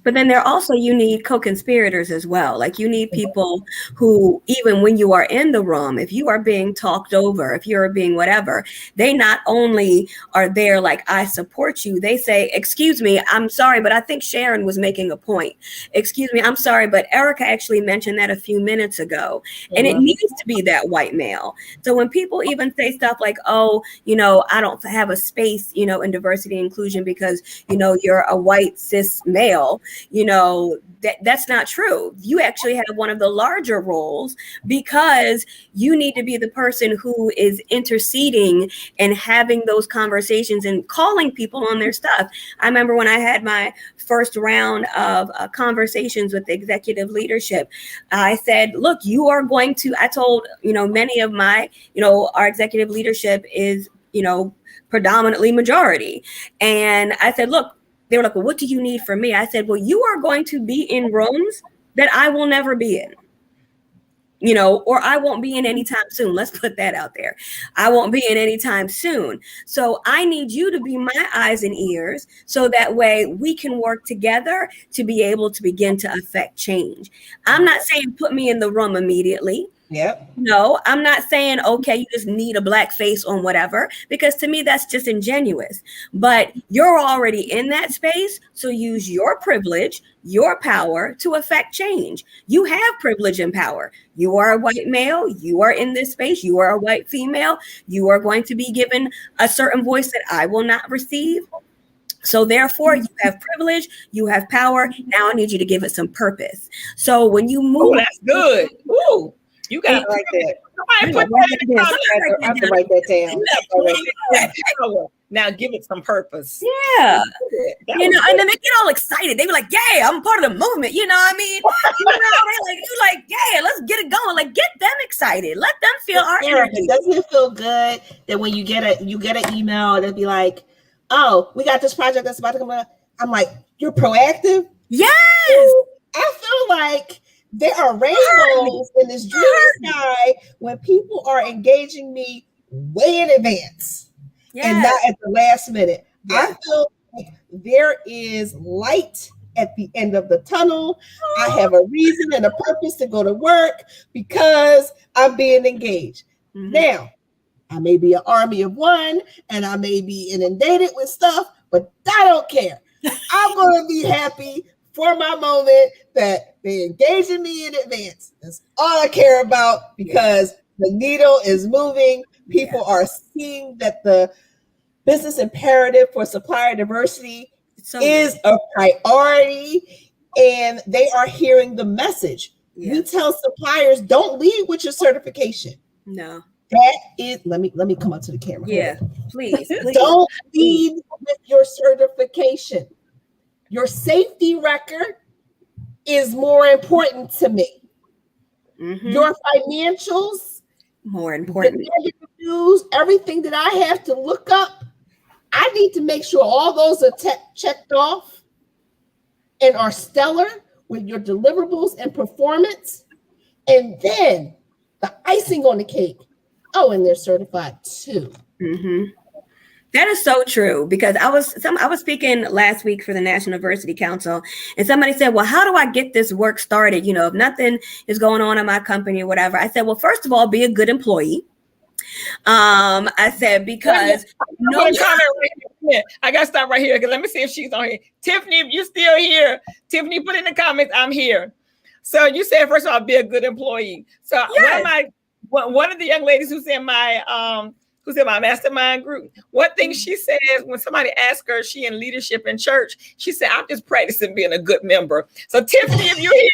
Speaker 2: But then you need co-conspirators as well. Like you need people who, even when you are in the room, if you are being talked over, if you're being whatever, they not only are there like, I support you, they say, excuse me, I'm sorry, but I think Sharon was making a point. Excuse me, I'm sorry, but Erica actually mentioned that a few minutes ago. And it needs to be that white male. So when people even say stuff like, oh, I don't have a space, in diversity and inclusion because, you're a white cis male, that's not true. You actually have one of the larger roles because you need to be the person who is interceding and having those conversations and calling people on their stuff. I remember when I had my first round of conversations with executive leadership, I said, look, I told, many of my, our executive leadership is, predominantly majority. And I said, look, they were like, well, what do you need from me? I said, well, you are going to be in rooms that I will never be in. Or I won't be in anytime soon. Let's put that out there. I won't be in anytime soon. So I need you to be my eyes and ears so that way we can work together to be able to begin to affect change. I'm not saying put me in the room immediately.
Speaker 3: Yep.
Speaker 2: No, I'm not saying, okay, you just need a black face on whatever, because to me, that's just ingenuous. But you're already in that space. So use your privilege, your power to affect change. You have privilege and power. You are a white male. You are in this space. You are a white female. You are going to be given a certain voice that I will not receive. So therefore, you have privilege, you have power. Now I need you to give it some purpose. So when you move,
Speaker 1: that's good. Ooh. You got
Speaker 3: to like that.
Speaker 1: Somebody put that in the comments.
Speaker 3: I have to write that down.
Speaker 1: Now give it some purpose.
Speaker 2: Yeah. And then they get all excited. They be like, yeah, I'm part of the movement. You know what I mean? They're like, yeah, let's get it going. Like, get them excited. Let them feel our energy.
Speaker 3: Doesn't it feel good that when you get an email and it'll be like, oh, we got this project that's about to come out. I'm like, you're proactive?
Speaker 2: Yes.
Speaker 3: I feel like there are rainbows in this dreamy sky when people are engaging me way in advance and not at the last minute. I feel like there is light at the end of the tunnel. I have a reason and a purpose to go to work because I'm being engaged. Now, I may be an army of one and I may be inundated with stuff, but I don't care. I'm going to be happy for my moment that they engaging me in advance. That's all I care about because the needle is moving. People are seeing that the business imperative for supplier diversity is a priority and they are hearing the message. You tell suppliers, don't lead with your certification.
Speaker 2: No.
Speaker 3: That is, let me come up to the camera.
Speaker 2: Yeah, please.
Speaker 3: Don't lead with your certification. Your safety record is more important to me. Your financials,
Speaker 2: more important.
Speaker 3: The negative news, everything that I have to look up, I need to make sure all those are checked off and are stellar with your deliverables and performance. And then the icing on the cake. Oh, and they're certified too.
Speaker 2: That is so true because I was speaking last week for the National Diversity Council and somebody said, well, how do I get this work started? If nothing is going on in my company or whatever. I said, well, first of all, be a good employee. I said, because
Speaker 1: I got to stop right here because let me see if she's on here. Tiffany, if you're still here, Tiffany, put in the comments, I'm here. So you said, first of all, be a good employee. So one of the young ladies who's in my mastermind group, one thing she says when somebody asks her, she in leadership in church, she said, I'm just practicing being a good member. So Tiffany, if you're here,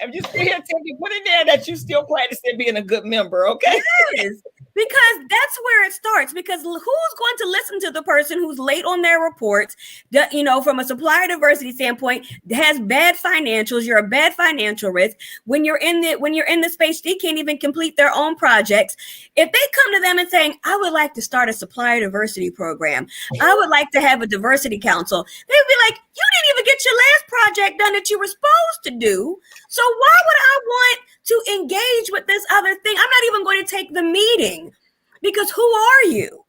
Speaker 1: if you still here, Tiffany, put in there that you still practicing being a good member, okay?
Speaker 2: Yes. Because that's where it starts. Because who's going to listen to the person who's late on their reports, from a supplier diversity standpoint, has bad financials, you're a bad financial risk. When you're in the space, they can't even complete their own projects. If they come to them and saying, I would like to start a supplier diversity program, I would like to have a diversity council, they would be like, you didn't even get your last project done that you were supposed to do. So why would I want to engage with this other thing? I'm not even going to take the meeting because who are you?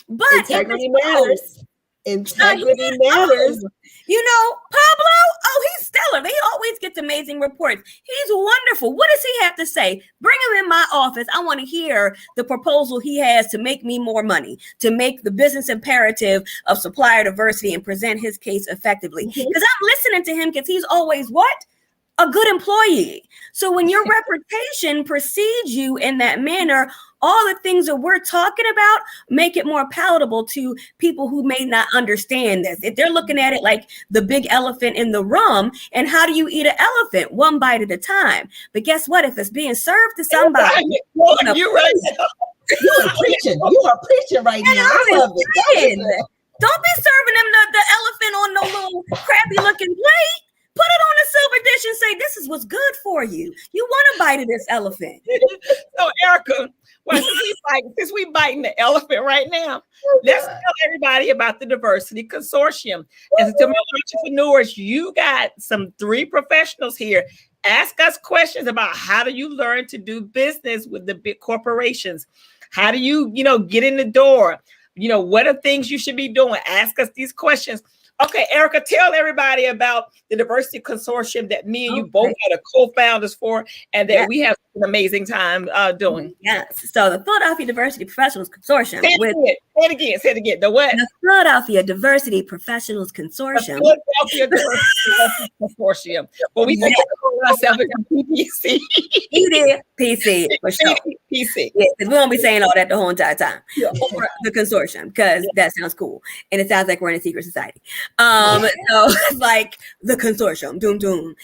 Speaker 2: But
Speaker 3: integrity matters. Integrity matters.
Speaker 2: You know, Pablo, oh, he's stellar. They always get amazing reports. He's wonderful. What does he have to say? Bring him in my office. I want to hear the proposal he has to make me more money, to make the business imperative of supplier diversity and present his case effectively. Because I'm listening to him because he's always what? A good employee. So when your reputation precedes you in that manner, all the things that we're talking about make it more palatable to people who may not understand this. If they're looking at it like the big elephant in the room, and how do you eat an elephant? One bite at a time. But guess what? If it's being served to somebody,
Speaker 1: you're right.
Speaker 3: You are preaching. You are preaching right now. I love it.
Speaker 2: Don't be serving them the elephant on no little crappy looking plate. Put it on a silver dish and say, this is what's good for you. You want a bite of this elephant.
Speaker 1: So, Erica, well, since we biting the elephant right now, let's tell everybody about the Diversity Consortium. As to my entrepreneurs, you got some 3 professionals here. Ask us questions about how do you learn to do business with the big corporations? How do you, get in the door? What are things you should be doing? Ask us these questions. Okay, Erica, tell everybody about the Diversity Consortium that me and you both are the co-founders for, and that we have an amazing time doing.
Speaker 2: Yes. So the Philadelphia Diversity Professionals Consortium.
Speaker 1: Say it again. The what?
Speaker 2: The Philadelphia Diversity Professionals Consortium.
Speaker 1: The Philadelphia Diversity Consortium. Well, we think ourselves as PPC.
Speaker 2: You did PC for sure.
Speaker 1: PC.
Speaker 2: Yeah, we won't be saying all that the whole entire time. Yeah. Or the consortium, because that sounds cool, and it sounds like we're in a secret society. So it's like the consortium, doom doom,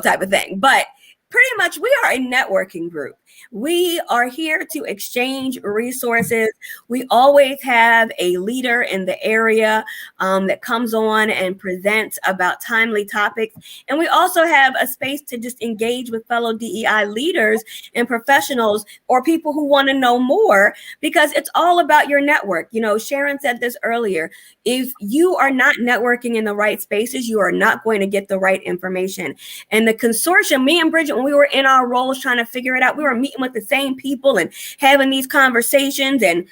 Speaker 2: type of thing. But pretty much, we are a networking group. We are here to exchange resources. We always have a leader in the area that comes on and presents about timely topics. And we also have a space to just engage with fellow DEI leaders and professionals or people who want to know more, because it's all about your network. Sharon said this earlier. If you are not networking in the right spaces, you are not going to get the right information. And the consortium, me and Bridgett, when we were in our roles trying to figure it out, we were meeting with the same people and having these conversations. And,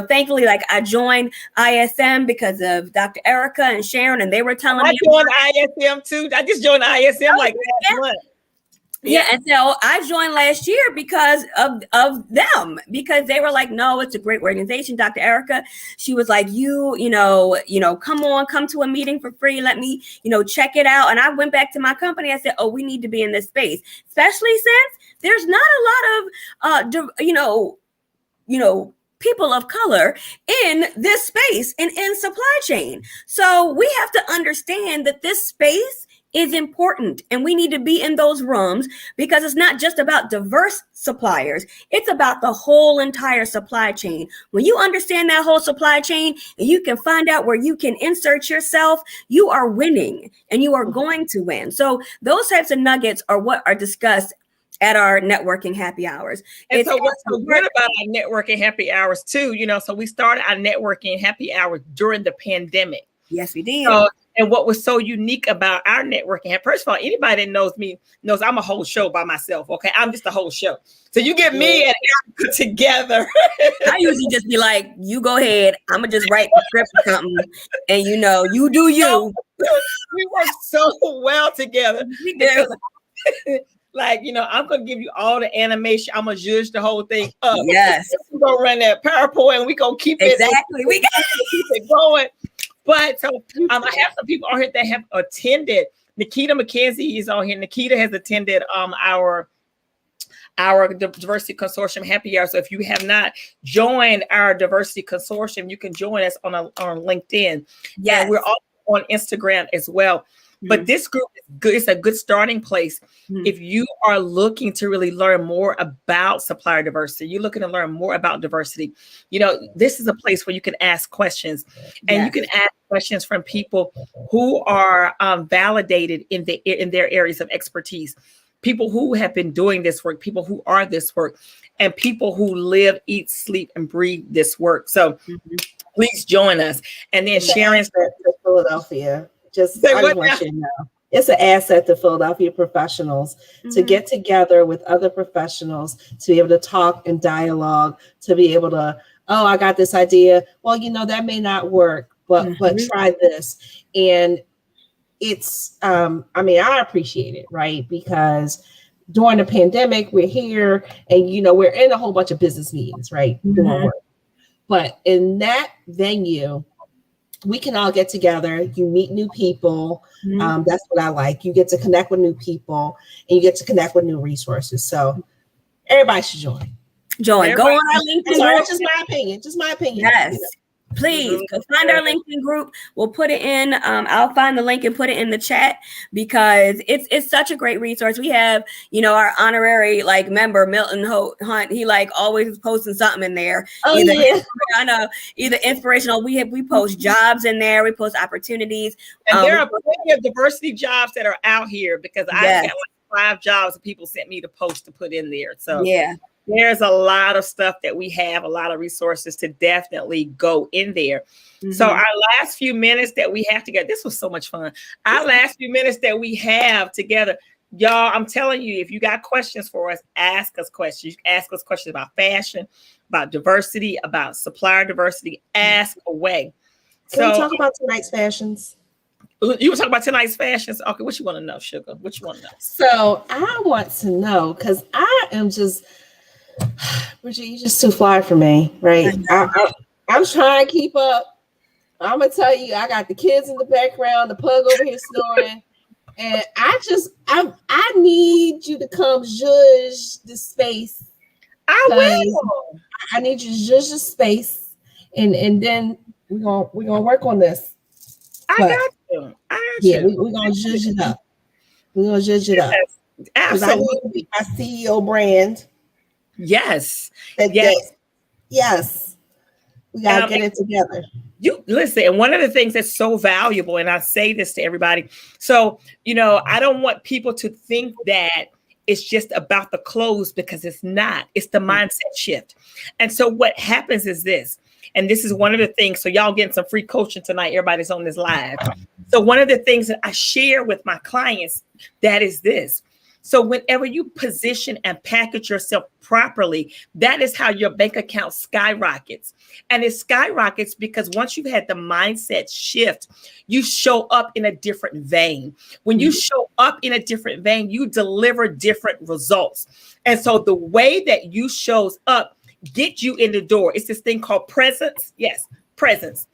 Speaker 2: thankfully, like I joined ISM because of Dr. Erica and Sharon, and they were telling me.
Speaker 1: I joined ISM too. I just joined ISM last month.
Speaker 2: Yeah, and so I joined last year because of them, because they were like, no, it's a great organization. Dr. Erica, she was like, come to a meeting for free. Let me, check it out. And I went back to my company. I said, we need to be in this space, especially since there's not a lot of, people of color in this space and in supply chain. So we have to understand that this space is important, and we need to be in those rooms, because it's not just about diverse suppliers. It's about the whole entire supply chain. When you understand that whole supply chain and you can find out where you can insert yourself, you are winning and you are going to win. So those types of nuggets are what are discussed at our networking happy hours.
Speaker 1: And so what's so good about our networking happy hours too, so we started our networking happy hours during the pandemic.
Speaker 2: Yes, we did.
Speaker 1: And what was so unique about our networking, first of all, anybody that knows me knows I'm a whole show by myself. Okay, I'm just a whole show. So you get me and Erica together.
Speaker 2: I usually just be like, you go ahead. I'm gonna just write the script or something, and you do you.
Speaker 1: We work so well together.
Speaker 2: We do.
Speaker 1: I'm gonna give you all the animation. I'm gonna judge the whole thing up.
Speaker 2: Yes,
Speaker 1: we're gonna run that PowerPoint and we gonna keep it
Speaker 2: exactly. We got
Speaker 1: to keep it going. But so I have some people on here that have attended. Nikita McKenzie is on here. Nikita has attended our Diversity Consortium Happy Hour. So if you have not joined our Diversity Consortium, you can join us on LinkedIn.
Speaker 2: Yeah,
Speaker 1: we're also on Instagram as well. But this group is good. It's a good starting place. If you are looking to really learn more about supplier diversity, you're looking to learn more about diversity, this is a place where you can ask questions, and you can ask questions from people who are validated in their areas of expertise, people who have been doing this work, people who are this work, and people who live, eat, sleep, and breathe this work. So please join us. And then Sharon said
Speaker 3: Philadelphia. I just want you to know, it's an asset to Philadelphia professionals to get together with other professionals, to be able to talk and dialogue, to be able to, I got this idea. Well, that may not work, but try this. And it's I appreciate it, right? Because during the pandemic, we're here and we're in a whole bunch of business meetings, right? Doing work. But in that venue, we can all get together. You meet new people. That's what I like. You get to connect with new people and you get to connect with new resources. So everybody should join.
Speaker 2: Go on our LinkedIn group.
Speaker 3: Just my opinion.
Speaker 2: Yes. Please go find our LinkedIn group. We'll put it in. I'll find the link and put it in the chat because it's such a great resource. We have, our honorary member, Milton Hunt. He always is posting something in there. I know, either inspirational. We post jobs in there. We post opportunities.
Speaker 1: And there are plenty of diversity jobs that are out here because I've got 5 jobs that people sent me to post to put in there. So there's a lot of stuff that we have, a lot of resources to definitely go in there. So our last few minutes that we have together, this was so much fun. Our last few minutes that we have together, y'all, I'm telling you, if you got questions for us, ask us questions. You can ask us questions about fashion, about diversity, about supplier diversity. Ask away.
Speaker 3: Can we talk about tonight's fashions?
Speaker 1: You were talking about tonight's fashions? Okay, what you want to know, Sugar? What you want to know?
Speaker 3: So I want to know, because I am just... Bridgett, you're just too fly for me, right? I'm trying to keep up. I'm gonna tell you, I got the kids in the background, the pug over here snoring, and I need you to come judge the space.
Speaker 1: I will.
Speaker 3: I need you to judge the space, and then we're gonna work on this.
Speaker 1: I got you.
Speaker 3: We're gonna judge it up. We're gonna judge it up.
Speaker 1: Absolutely.
Speaker 3: I need to be my CEO brand.
Speaker 1: Yes.
Speaker 3: Yes. We gotta get it together.
Speaker 1: You listen, and one of the things that's so valuable, and I say this to everybody. So, I don't want people to think that it's just about the clothes because it's not. It's the mindset shift. And so what happens is this, and this is one of the things. So y'all getting some free coaching tonight. Everybody's on this live. So one of the things that I share with my clients, that is this. So whenever you position and package yourself properly, that is how your bank account skyrockets. And it skyrockets because once you've had the mindset shift, you show up in a different vein. When you show up in a different vein, you deliver different results. And so the way that you shows up get you in the door. It's this thing called presence. Yes, presence.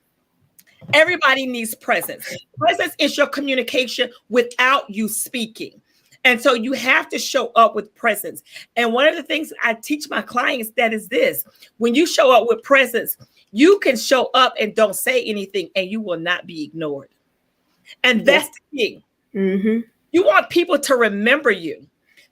Speaker 1: Everybody needs presence. Presence is your communication without you speaking. And so you have to show up with presence. And one of the things I teach my clients that is this: when you show up with presence, you can show up and don't say anything and you will not be ignored. And that's the thing. You want people to remember you.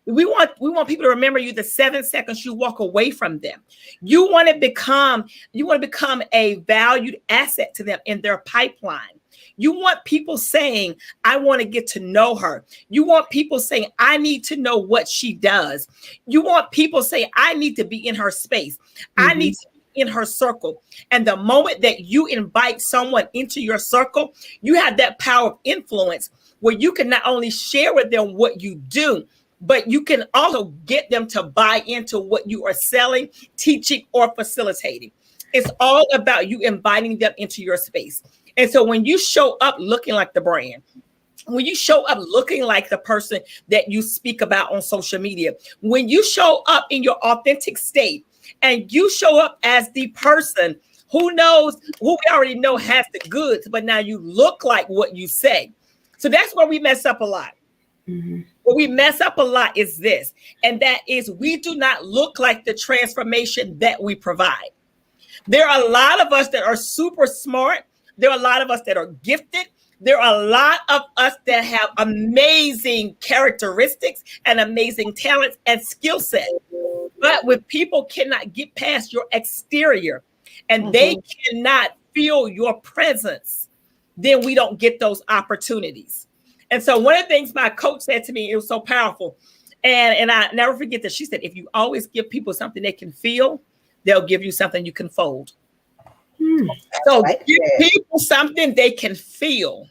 Speaker 1: We want people to remember you the 7 seconds you walk away from them. You want to become a valued asset to them in their pipeline. You want people saying, I want to get to know her. You want people saying, I need to know what she does. You want people saying, I need to be in her space. I need to be in her circle. And the moment that you invite someone into your circle, you have that power of influence where you can not only share with them what you do, but you can also get them to buy into what you are selling, teaching, or facilitating. It's all about you inviting them into your space. And so when you show up looking like the brand, when you show up looking like the person that you speak about on social media, when you show up in your authentic state and you show up as the person who knows, who we already know has the goods, but now you look like what you say. So that's where we mess up a lot. What we mess up a lot is this, and that is we do not look like the transformation that we provide. There are a lot of us that are super smart. There are a lot of us that are gifted. There are a lot of us that have amazing characteristics and amazing talents and skill set. But when people cannot get past your exterior and they cannot feel your presence, then we don't get those opportunities. And so one of the things my coach said to me, it was so powerful. And I never forget that. She said, if you always give people something they can feel, they'll give you something you can fold. So give people something they can feel.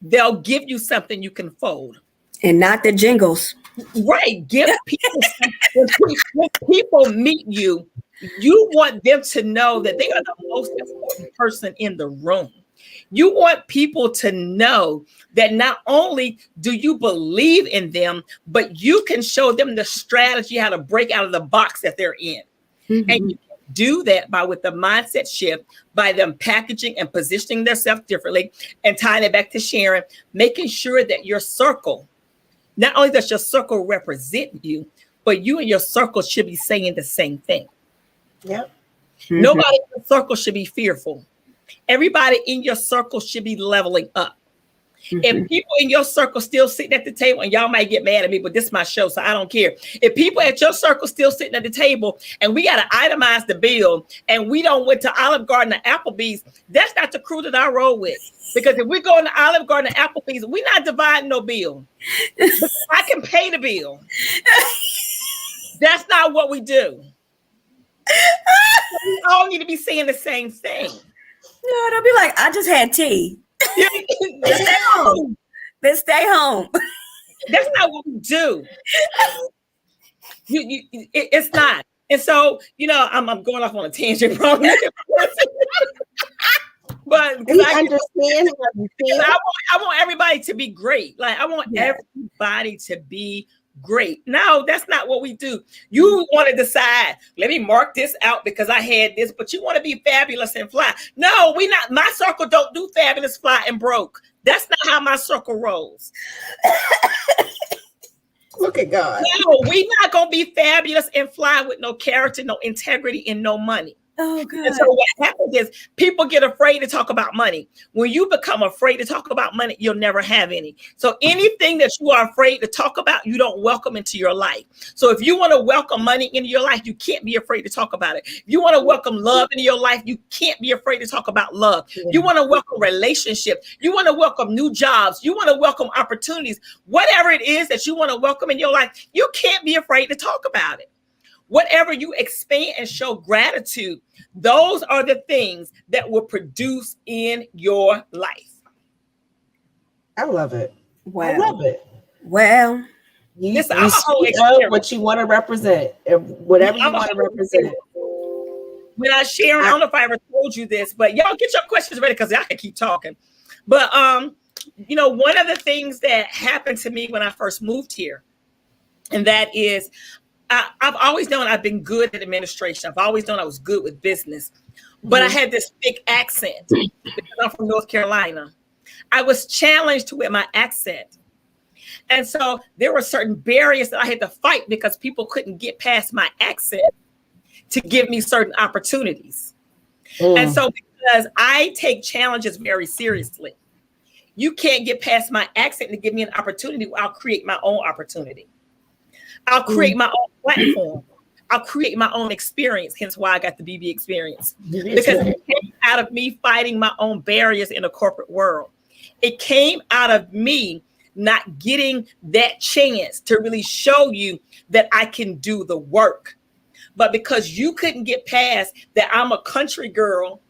Speaker 1: They'll give you something you can fold.
Speaker 2: And not the jingles.
Speaker 1: Right. Give people something. When people meet you, you want them to know that they are the most important person in the room. You want people to know that not only do you believe in them, but you can show them the strategy how to break out of the box that they're in. Mm-hmm. And you can do that with the mindset shift, by them packaging and positioning themselves differently, and tying it back to Sharon, making sure that your circle, not only does your circle represent you, but you and your circle should be saying the same thing.
Speaker 3: Yeah.
Speaker 1: Mm-hmm. Nobody in the circle should be fearful. Everybody in your circle should be leveling up. Mm-hmm. If people in your circle still sitting at the table, and y'all might get mad at me, but this is my show, so I don't care. If people at your circle still sitting at the table and we got to itemize the bill, and we don't went to Olive Garden or Applebee's, that's not the crew that I roll with. Because if we go into Olive Garden or Applebee's, we're not dividing no bill. I can pay the bill. That's not what we do. We all need to be saying the same thing.
Speaker 2: No, they'll be like, I just had tea. Then stay home. Then stay home.
Speaker 1: That's not what we do. It's not. And so, I'm going off on a tangent, probably. But I
Speaker 3: understand.
Speaker 1: I want everybody to be great. Like, I want everybody to be great. No, that's not what we do. You want to decide, let me mark this out because I had this, but you want to be fabulous and fly. No, we not. My circle don't do fabulous, fly, and broke. That's not how my circle rolls.
Speaker 3: Look at God.
Speaker 1: No, we not going to be fabulous and fly with no character, no integrity, and no money.
Speaker 2: Oh, God.
Speaker 1: And so what happens is people get afraid to talk about money. When you become afraid to talk about money, you'll never have any. So anything that you are afraid to talk about, you don't welcome into your life. So if you want to welcome money into your life, you can't be afraid to talk about it. If you want to welcome love into your life, you can't be afraid to talk about love. Yeah. You want to welcome relationship. You want to welcome new jobs. You want to welcome opportunities. Whatever it is that you want to welcome in your life, you can't be afraid to talk about it. Whatever you expand and show gratitude, those are the things that will produce in your life.
Speaker 3: I love it.
Speaker 2: Wow.
Speaker 3: I love it.
Speaker 2: Well,
Speaker 3: you speak of what you want to represent, whatever you want to represent.
Speaker 1: When I share, I don't know if I ever told you this, but y'all get your questions ready because I can keep talking. But one of the things that happened to me when I first moved here, and that is, I've always known I've been good at administration. I've always known I was good with business, but I had this thick accent because I'm from North Carolina. I was challenged with my accent. And so there were certain barriers that I had to fight because people couldn't get past my accent to give me certain opportunities. And so because I take challenges very seriously, you can't get past my accent to give me an opportunity. I'll create my own opportunity. I'll create my own platform. I'll create my own experience. Hence why I got the BB experience. Because it came out of me fighting my own barriers in the corporate world. It came out of me not getting that chance to really show you that I can do the work. But because you couldn't get past that I'm a country girl.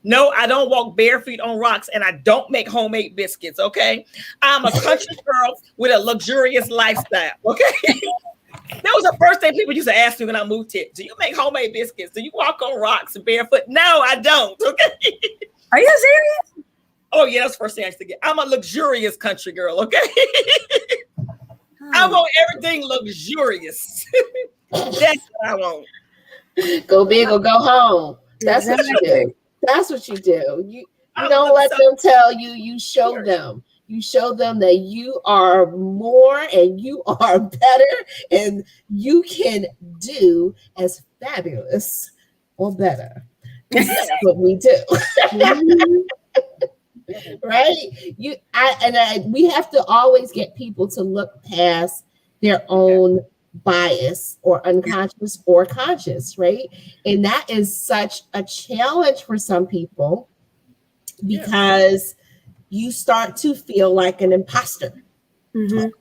Speaker 1: No, I don't walk barefoot on rocks, and I don't make homemade biscuits, okay? I'm a country girl with a luxurious lifestyle, okay? That was the first thing people used to ask me when I moved here. Do you make homemade biscuits? Do you walk on rocks and barefoot? No, I don't. Okay.
Speaker 2: Are you serious?
Speaker 1: Oh, yeah, that's the first thing I used to get. I'm a luxurious country girl, okay? I want everything luxurious. That's what I want.
Speaker 3: Go big or go home. That's what you do. That's what you do. You don't let them tell you. You show them. You show them that you are more and you are better and you can do as fabulous or better. That's what we do. Right? We have to always get people to look past their own bias or unconscious or conscious, right? And that is such a challenge for some people because you start to feel like an imposter. Yes,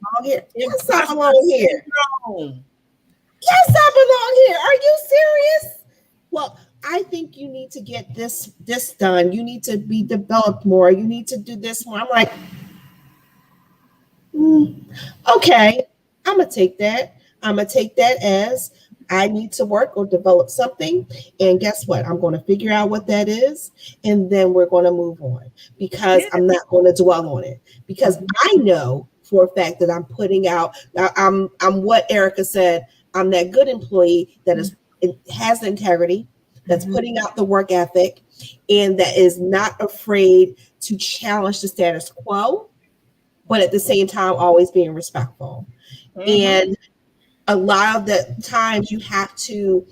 Speaker 3: I belong here. Yes, I belong here. Are you serious? Well, I think you need to get this done. You need to be developed more. You need to do this more. I'm like, okay, I'm going to take that. I'm going to take that as I need to work or develop something. And guess what? I'm going to figure out what that is. And then we're going to move on because
Speaker 1: Yeah.
Speaker 3: I'm not going to dwell on it. Because I know for a fact that I'm putting out, I'm what Erica said, I'm that good employee that is, it has integrity, that's putting out the work ethic, and that is not afraid to challenge the status quo, but at the same time, always being respectful. And a lot of the times you have to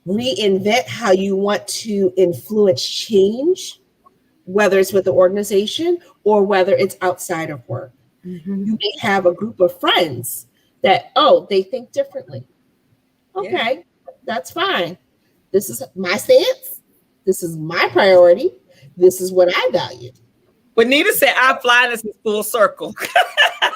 Speaker 3: reinvent how you want to influence change, whether it's with the organization or whether it's outside of work. You may have a group of friends that, oh, they think differently. Okay, that's fine. This is my stance. This is my priority. This is what I value.
Speaker 1: But Nita said, "I fly this is full circle."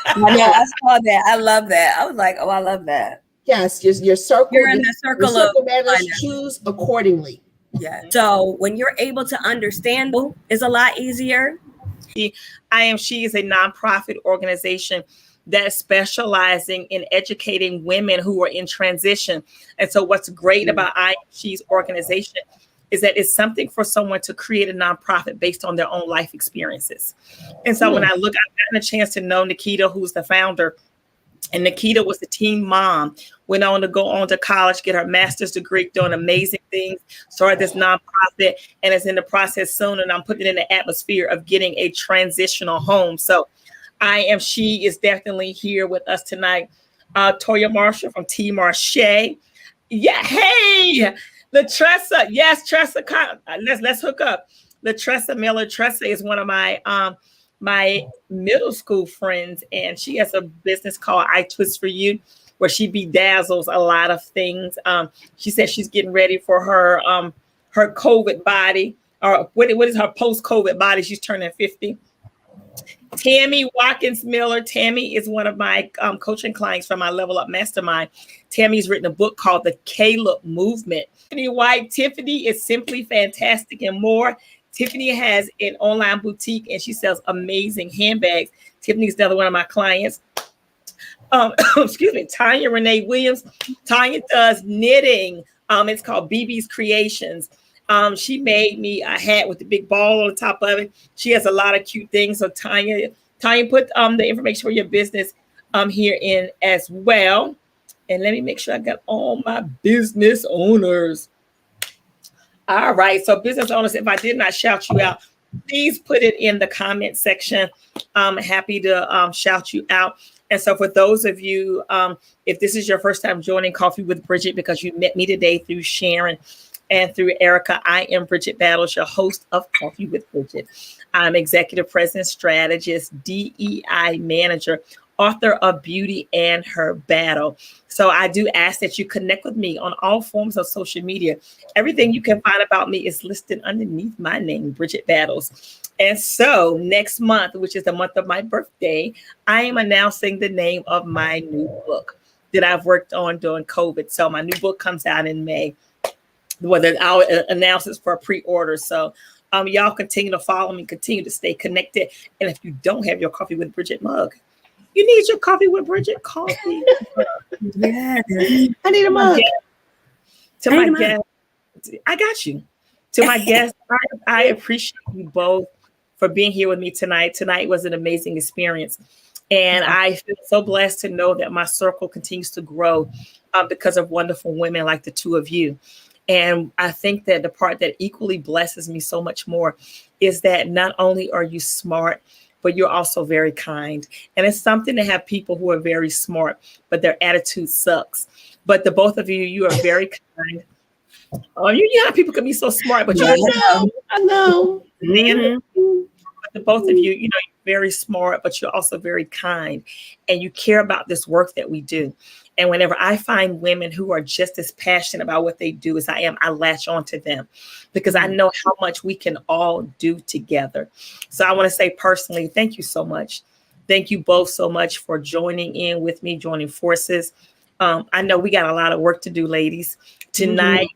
Speaker 2: I know, I saw that. I love that. I was like, oh, I love that.
Speaker 3: Yes, your circle.
Speaker 2: You're in the circle of
Speaker 3: matters. Choose accordingly.
Speaker 2: Yeah. So when you're able to understand, it's a lot easier.
Speaker 1: She is a nonprofit organization that is specializing in educating women who are in transition. And so what's great about She's organization is that it's something for someone to create a nonprofit based on their own life experiences. And so when I've gotten a chance to know Nikita, who's the founder, and Nikita was the teen mom, went on to go on to college, get her master's degree, doing amazing things, started this nonprofit, and is in the process soon. And I'm putting it in the atmosphere of getting a transitional home. So She is definitely here with us tonight. Toya Marshall from T. Marche. Yeah, hey, Latressa. Yes, Tressa. Let's hook up. Latressa Miller. Tressa is one of my middle school friends, and she has a business called I Twist for You, where she bedazzles a lot of things. She said she's getting ready for her COVID body, or what is her post-COVID body? She's turning 50. Tammy Watkins Miller. Tammy is one of my coaching clients from my Level Up Mastermind. Tammy's written a book called The Caleb Movement. Tiffany White. Tiffany is simply fantastic and more. Tiffany has an online boutique and she sells amazing handbags. Tiffany's another one of my clients. Excuse me, Tanya Renee Williams. Tanya does knitting. It's called BB's Creations. She made me a hat with the big ball on the top of it. She has a lot of cute things. So Tanya put the information for your business here in as well. And let me make sure I got all my business owners. All right. So business owners, if I did not shout you out, please put it in the comment section. I'm happy to shout you out. And so for those of you, if this is your first time joining Coffee with Bridgett because you met me today through Sharon and through Erica, I am Bridgett Battles, your host of Coffee with Bridgett. I'm executive president, strategist, DEI manager, author of Beauty and Her Battle. So I do ask that you connect with me on all forms of social media. Everything you can find about me is listed underneath my name, Bridgett Battles. And so next month, which is the month of my birthday, I am announcing the name of my new book that I've worked on during COVID. So my new book comes out in May. Whether I'll announce it for a pre-order. So y'all continue to follow me, continue to stay connected. And if you don't have your Coffee with Bridgett mug, you need your Coffee with Bridgett coffee.
Speaker 2: Yeah,
Speaker 3: I need a mug.
Speaker 1: To my guests, I got you. To my guests, I appreciate you both for being here with me tonight. Tonight was an amazing experience. And I feel so blessed to know that my circle continues to grow because of wonderful women like the two of you. And I think that the part that equally blesses me so much more is that not only are you smart, but you're also very kind. And it's something to have people who are very smart, but their attitude sucks. But the both of you, you are very kind. Oh, you know how people can be so smart, but
Speaker 3: I know.
Speaker 1: But the both of you, you know, you're very smart, but you're also very kind, and you care about this work that we do. And whenever I find women who are just as passionate about what they do as I am, I latch on to them because I know how much we can all do together. So I want to say personally, thank you so much. Thank you both so much for joining in with me, joining forces. I know we got a lot of work to do, ladies. Tonight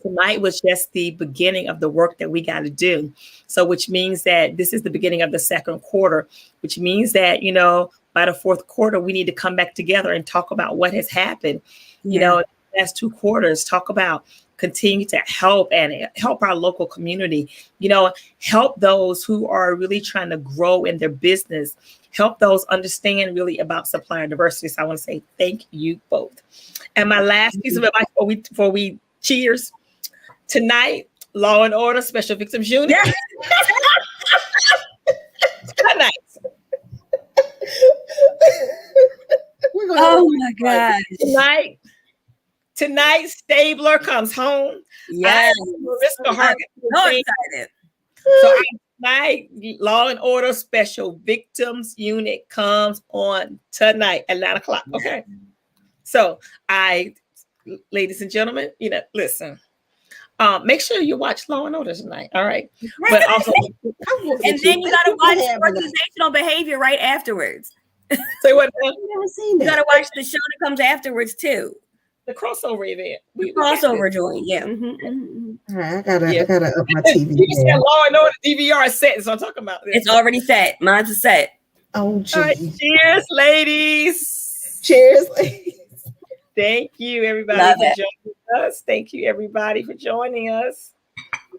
Speaker 1: was just the beginning of the work that we got to do. So which means that this is the beginning of the second quarter, which means that, you know, by the fourth quarter, we need to come back together and talk about what has happened. You know, last 2 quarters, talk about continue to help and help our local community, you know, help those who are really trying to grow in their business, help those understand really about supplier diversity. So I want to say thank you both. And my last piece of advice before we cheers tonight, Law and Order Special Victims Unit.
Speaker 2: Yes.
Speaker 1: Tonight.
Speaker 2: Oh my gosh.
Speaker 1: Tonight, Stabler comes home.
Speaker 2: Yes.
Speaker 1: I'm
Speaker 2: so excited.
Speaker 1: So tonight, Law and Order Special Victims Unit comes on tonight at 9 o'clock. Okay. So ladies and gentlemen, you know, listen. Make sure you watch Law and Order tonight. All right. But also,
Speaker 2: and then you gotta watch organizational behavior right afterwards.
Speaker 1: Say what?
Speaker 3: I've never seen that.
Speaker 2: You gotta watch the show that comes afterwards too.
Speaker 1: The crossover event.
Speaker 2: Crossover joint, yeah.
Speaker 3: All right, I gotta up my TV.
Speaker 1: You said Law and Order DVR set, so I'm talking about this.
Speaker 2: It's already set. Mine's a set.
Speaker 3: Oh, geez.
Speaker 1: All right, cheers, ladies.
Speaker 3: Cheers, ladies.
Speaker 1: Thank you, everybody, for joining us. Thank you, everybody, for joining us.